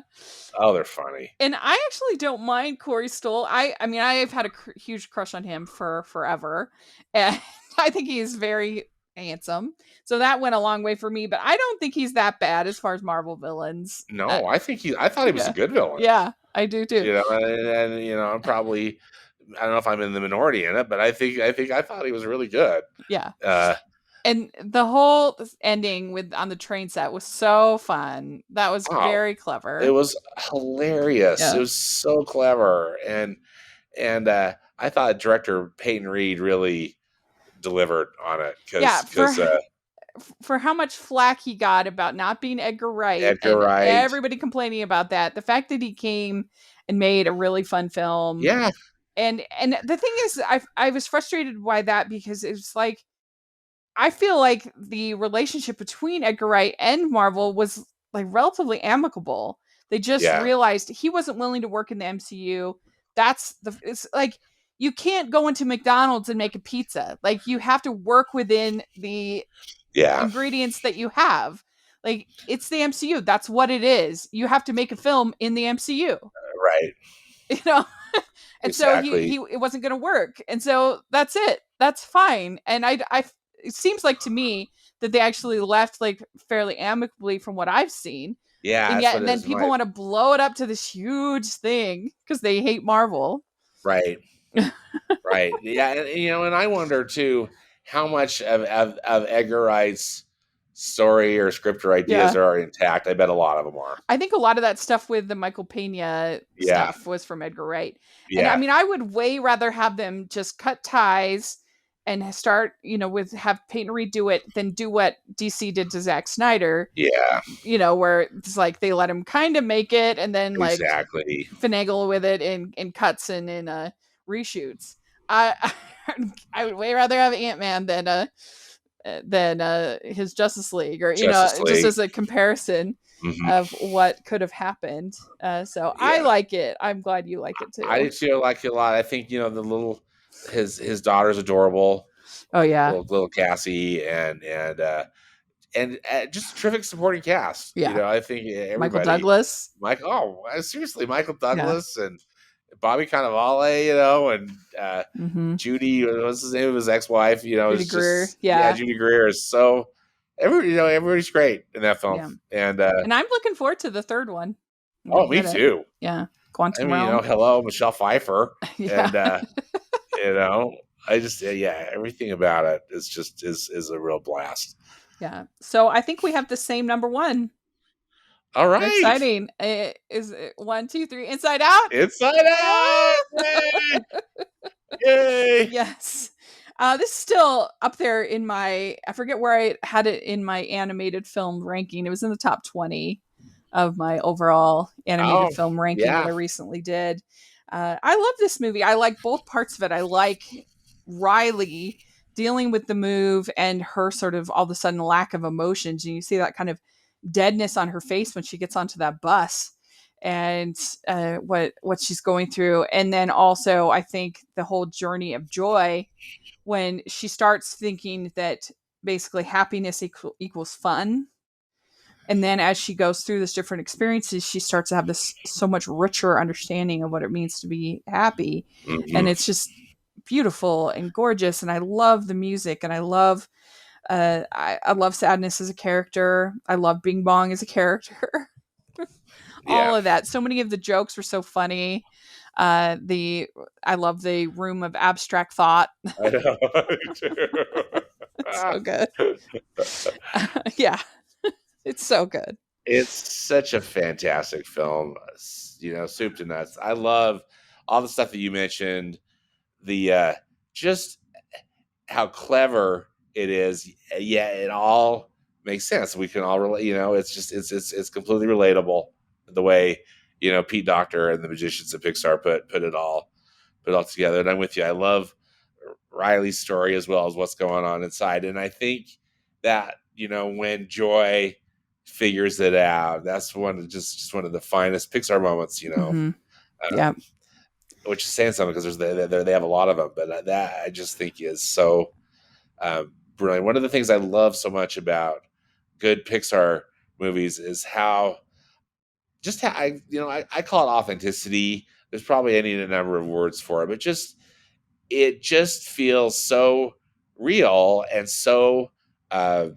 [SPEAKER 2] Oh, they're funny.
[SPEAKER 1] And I actually don't mind Corey Stoll. I mean, I've had a huge crush on him for forever, and I think he's very handsome. So that went a long way for me. But I don't think he's that bad as far as Marvel villains.
[SPEAKER 2] No, I thought he was a
[SPEAKER 1] Yeah,
[SPEAKER 2] good villain.
[SPEAKER 1] yeah, I do too.
[SPEAKER 2] And I'm probably, I don't know if I'm in the minority in it, but I thought he was really good.
[SPEAKER 1] Yeah,
[SPEAKER 2] Uh,
[SPEAKER 1] and the whole ending with on the train set was so fun. That was
[SPEAKER 2] oh,
[SPEAKER 1] very
[SPEAKER 2] it
[SPEAKER 1] clever.
[SPEAKER 2] was hilarious. It
[SPEAKER 1] Yeah,
[SPEAKER 2] was so clever, and I thought director Peyton Reed really delivered on it
[SPEAKER 1] yeah.
[SPEAKER 2] because
[SPEAKER 1] For how much flack he got about not being Edgar Wright
[SPEAKER 2] Edgar
[SPEAKER 1] and
[SPEAKER 2] Wright,
[SPEAKER 1] everybody complaining about that, the fact that he came and made a really fun film.
[SPEAKER 2] yeah,
[SPEAKER 1] And the thing is, I was frustrated by that because it's like I feel like the relationship between Edgar Wright and Marvel was like relatively amicable. They just
[SPEAKER 2] yeah,
[SPEAKER 1] realized he wasn't willing to work in the MCU. It's like you can't go into McDonald's and make a pizza. Like you have to work within the
[SPEAKER 2] yeah,
[SPEAKER 1] ingredients that you have. Like it's the MCU. That's what it is. You have to make a film in the MCU.
[SPEAKER 2] right,
[SPEAKER 1] You know, and so he
[SPEAKER 2] exactly,
[SPEAKER 1] it wasn't going to work, and so that's it. That's fine. And I it seems like to me that they actually left like fairly amicably from what I've seen,
[SPEAKER 2] yeah.
[SPEAKER 1] and
[SPEAKER 2] That's
[SPEAKER 1] yet
[SPEAKER 2] what
[SPEAKER 1] and
[SPEAKER 2] it
[SPEAKER 1] then
[SPEAKER 2] is.
[SPEAKER 1] people want to blow it up to this huge thing because they hate Marvel.
[SPEAKER 2] Right, right, yeah, and I wonder too how much of Edgar Wright's story or script or ideas
[SPEAKER 1] Yeah,
[SPEAKER 2] are intact. I bet a lot of them are.
[SPEAKER 1] I think a lot of that stuff with the Michael Pena
[SPEAKER 2] Yeah,
[SPEAKER 1] stuff was from Edgar Wright. And I
[SPEAKER 2] yeah,
[SPEAKER 1] mean, I would way rather have them just cut ties and start, with have Peyton Reed do it than do what DC did to Zack Snyder,
[SPEAKER 2] yeah,
[SPEAKER 1] where it's like they let him kind of make it and then like
[SPEAKER 2] exactly.
[SPEAKER 1] finagle with it in cuts and in reshoots. I I would way rather have Ant-Man than his Justice League, or
[SPEAKER 2] Justice
[SPEAKER 1] just
[SPEAKER 2] League.
[SPEAKER 1] as a comparison
[SPEAKER 2] Hmm.
[SPEAKER 1] of what could have happened. So I
[SPEAKER 2] Yeah,
[SPEAKER 1] like it. I'm glad you like it
[SPEAKER 2] I
[SPEAKER 1] too.
[SPEAKER 2] do too. Like it a lot. I think the little his daughter's adorable,
[SPEAKER 1] Oh yeah,
[SPEAKER 2] little Cassie, and just a terrific supporting cast.
[SPEAKER 1] yeah.
[SPEAKER 2] I think
[SPEAKER 1] Michael
[SPEAKER 2] everybody,
[SPEAKER 1] Douglas.
[SPEAKER 2] Mike. Oh, seriously, Michael
[SPEAKER 1] Yeah.
[SPEAKER 2] Douglas and Bobby Cannavale, and
[SPEAKER 1] Mm-hmm.
[SPEAKER 2] Judy. What's his name? His ex-wife.
[SPEAKER 1] Judy
[SPEAKER 2] Is
[SPEAKER 1] Greer.
[SPEAKER 2] just, yeah.
[SPEAKER 1] Yeah,
[SPEAKER 2] Judy Greer is so. Everybody's great in that film,
[SPEAKER 1] yeah.
[SPEAKER 2] and
[SPEAKER 1] And I'm looking forward to the third one when they
[SPEAKER 2] oh, me
[SPEAKER 1] get it.
[SPEAKER 2] too.
[SPEAKER 1] Yeah,
[SPEAKER 2] I
[SPEAKER 1] Quantum
[SPEAKER 2] mean,
[SPEAKER 1] Realm.
[SPEAKER 2] hello, Michelle Pfeiffer,
[SPEAKER 1] Yeah,
[SPEAKER 2] and you know, I just yeah, everything about it is just is a real blast.
[SPEAKER 1] yeah. So I think we have the same number one.
[SPEAKER 2] All right,
[SPEAKER 1] Exciting. Is it 1, 2, 3, Inside Out?
[SPEAKER 2] Inside Out,
[SPEAKER 1] Ah!
[SPEAKER 2] yay, yay!
[SPEAKER 1] Yes. This is still up there in my, I forget where I had it in my animated film ranking. It was in the top 20 of my overall animated
[SPEAKER 2] Oh,
[SPEAKER 1] film ranking that
[SPEAKER 2] yeah,
[SPEAKER 1] I recently did. I love this movie. I like both parts of it. I like Riley dealing with the move and her sort of all of a sudden lack of emotions. And you see that kind of deadness on her face when she gets onto that bus and what she's going through. And then also, I think the whole journey of Joy when she starts thinking that basically happiness equals fun. And then as she goes through this different experiences, she starts to have this so much richer understanding of what it means to be happy. And
[SPEAKER 2] hmm,
[SPEAKER 1] it's just beautiful and gorgeous. And I love the music, and I love I love Sadness as a character. I love Bing Bong as a character.
[SPEAKER 2] yeah.
[SPEAKER 1] All of that. So many of the jokes were so funny. The I love the room of abstract thought.
[SPEAKER 2] I know.
[SPEAKER 1] It's so good. Yeah, it's so good.
[SPEAKER 2] It's such a fantastic film, soup to nuts. I love all the stuff that you mentioned. The just how clever it is. Yeah, it all makes sense. We can all relate. It's just it's completely relatable the way Pete Docter and the magicians at Pixar put it all together. And I'm with you. I love Riley's story as well as what's going on inside. And I think that when Joy figures it out, that's just one of the finest Pixar moments.
[SPEAKER 1] Mm-hmm. Yeah.
[SPEAKER 2] Um, which is saying something because they have a lot of them, but that I just think is so brilliant. One of the things I love so much about good Pixar movies is how just I call it authenticity. There's probably any number of words for it, but just it just feels so real and so uh,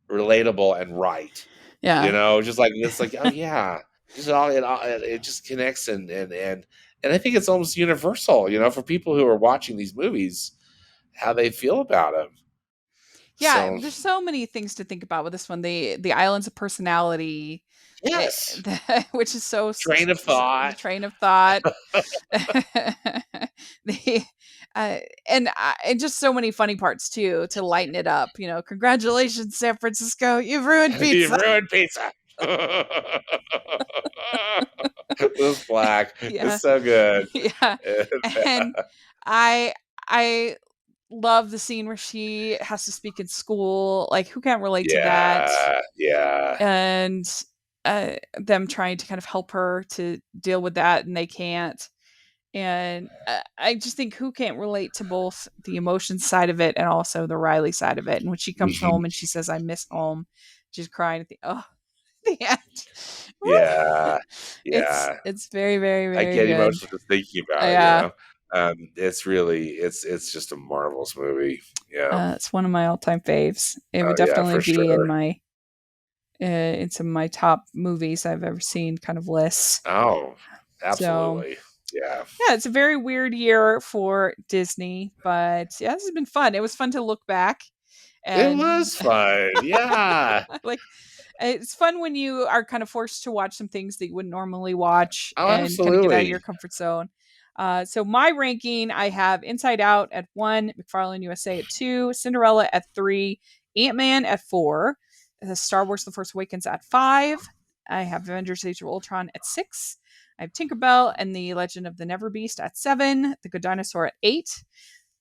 [SPEAKER 2] relatable and right.
[SPEAKER 1] Yeah.
[SPEAKER 2] Just like it's like, oh yeah, just it just connects and I think it's almost universal. For people who are watching these movies, how they feel about them.
[SPEAKER 1] Yeah,
[SPEAKER 2] So
[SPEAKER 1] there's so many things to think about with this one. The islands of personality,
[SPEAKER 2] yes,
[SPEAKER 1] which is so
[SPEAKER 2] train of
[SPEAKER 1] the
[SPEAKER 2] thought.
[SPEAKER 1] train of thought, the and just so many funny parts too to lighten it up. Congratulations, San Francisco, you've ruined
[SPEAKER 2] You've
[SPEAKER 1] pizza.
[SPEAKER 2] ruined pizza. This black
[SPEAKER 1] Yeah,
[SPEAKER 2] is so good.
[SPEAKER 1] yeah, and I I love the scene where she has to speak in school. Like, who can't relate to that?
[SPEAKER 2] Yeah, yeah.
[SPEAKER 1] And them trying to kind of help her to deal with that, and they can't. And I just think, who can't relate to both the emotion side of it and also the Riley side of it? And when she comes
[SPEAKER 2] Mhm.
[SPEAKER 1] home and she says, "I miss home," she's crying at the end.
[SPEAKER 2] Yeah,
[SPEAKER 1] it's
[SPEAKER 2] yeah.
[SPEAKER 1] it's very, very,
[SPEAKER 2] I
[SPEAKER 1] very
[SPEAKER 2] get
[SPEAKER 1] good.
[SPEAKER 2] emotional just thinking about it.
[SPEAKER 1] Yeah,
[SPEAKER 2] It's really it's just a marvelous movie. Yeah.
[SPEAKER 1] it's one of my all-time faves. It
[SPEAKER 2] Oh
[SPEAKER 1] would
[SPEAKER 2] yeah,
[SPEAKER 1] definitely
[SPEAKER 2] for
[SPEAKER 1] be in
[SPEAKER 2] sure.
[SPEAKER 1] my in some of my top movies I've ever seen kind of lists.
[SPEAKER 2] Oh,
[SPEAKER 1] So
[SPEAKER 2] absolutely. Yeah.
[SPEAKER 1] yeah, it's a very weird year for Disney, but yeah, this has been fun. It was fun to look back
[SPEAKER 2] It
[SPEAKER 1] and
[SPEAKER 2] was fun. Yeah.
[SPEAKER 1] like it's fun when you are kind of forced to watch some things that you wouldn't normally watch
[SPEAKER 2] Oh,
[SPEAKER 1] and kind of get out of
[SPEAKER 2] absolutely.
[SPEAKER 1] your comfort zone. So my ranking, I have Inside Out at 1, McFarlane USA at 2, Cinderella at 3, Ant-Man at 4, Star Wars The Force Awakens at 5. I have Avengers Age of Ultron at 6. I have Tinkerbell and the Legend of the Never Beast at 7, The Good Dinosaur at 8,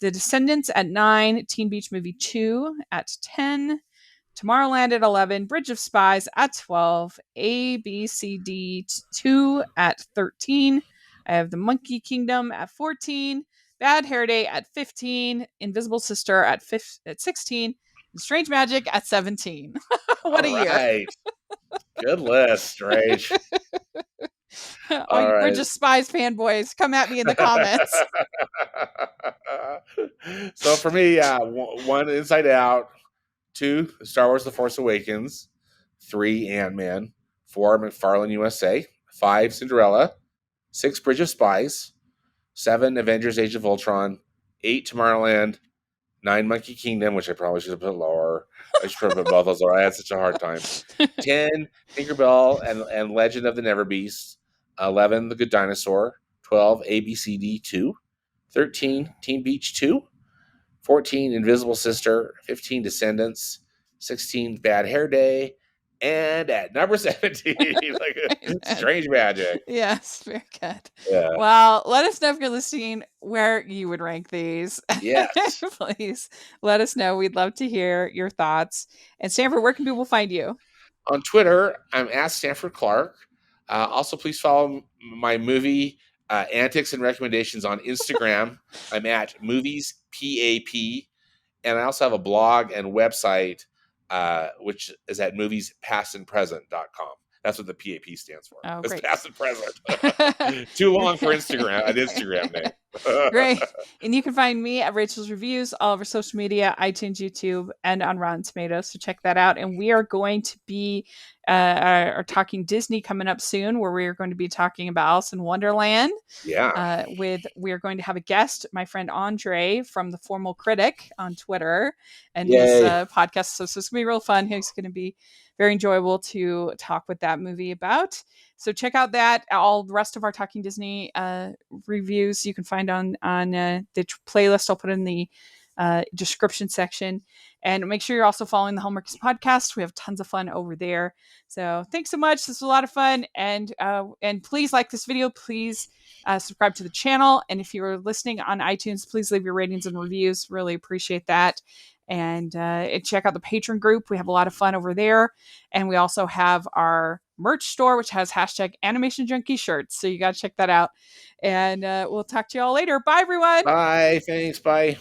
[SPEAKER 1] The Descendants at 9, Teen Beach Movie 2 at 10, Tomorrowland at 11, Bridge of Spies at 12, A, B, C, D 2 at 13. I have The Monkey Kingdom at 14, Bad Hair Day at 15, Invisible Sister at 16, and Strange Magic at 17. What
[SPEAKER 2] All
[SPEAKER 1] a year.
[SPEAKER 2] right. Good list, Rach.
[SPEAKER 1] All
[SPEAKER 2] All
[SPEAKER 1] you
[SPEAKER 2] right.
[SPEAKER 1] Bridge of Spies fanboys, come at me in the comments.
[SPEAKER 2] So for me, one Inside Out, two Star Wars: The Force Awakens, three Ant-Man, four McFarlane USA, five Cinderella, six Bridge of Spies, seven Avengers: Age of Ultron, eight Tomorrowland, nine Monkey Kingdom, which I probably should have put lower. I should have put both those lower. I had such a hard time. 10 Tinkerbell and Legend of the Never Beast, 11 The Good Dinosaur, 12 ABCD 2, 13 Teen Beach 2, 14 Invisible Sister, 15 Descendants, 16 Bad Hair Day, and at number 17, like Strange Magic.
[SPEAKER 1] Yes, very good.
[SPEAKER 2] Yeah.
[SPEAKER 1] Well, let us know if you're listening where you would rank these.
[SPEAKER 2] Yes.
[SPEAKER 1] Please let us know. We'd love to hear your thoughts. And Stanford, where can people find you?
[SPEAKER 2] On Twitter, I'm at Stanford Clark. Also, please follow my movie antics and recommendations on Instagram. I'm at Movies PAP, and I also have a blog and website, which is at moviespastandpresent.com. That's what the PAP stands for.
[SPEAKER 1] Oh,
[SPEAKER 2] It's
[SPEAKER 1] great.
[SPEAKER 2] past and present. Too long for Instagram, an Instagram name.
[SPEAKER 1] Great. And you can find me at Rachel's Reviews, all over social media, iTunes, YouTube, and on Rotten Tomatoes. So check that out. And we are going to be are talking Disney coming up soon, where we are going to be talking about Alice in Wonderland.
[SPEAKER 2] Yeah.
[SPEAKER 1] We are going to have a guest, my friend Andre from the Formal Critic on Twitter, and his
[SPEAKER 2] Yay.
[SPEAKER 1] podcast. So it's going to be real fun. He's going to be very enjoyable to talk with that movie about. So check out that. All the rest of our Talking Disney reviews you can find on the playlist. I'll put in the description section. And make sure you're also following the Hallmarks podcast. We have tons of fun over there. So thanks so much. This was a lot of fun. And please like this video. Please subscribe to the channel. And if you're listening on iTunes, please leave your ratings and reviews. Really appreciate that. And check out the Patreon group. We have a lot of fun over there. And we also have our merch store, which has hashtag Animation Junkie shirts. So you got to check that out. And we'll talk to you all later. Bye, everyone.
[SPEAKER 2] Bye. Thanks. Bye.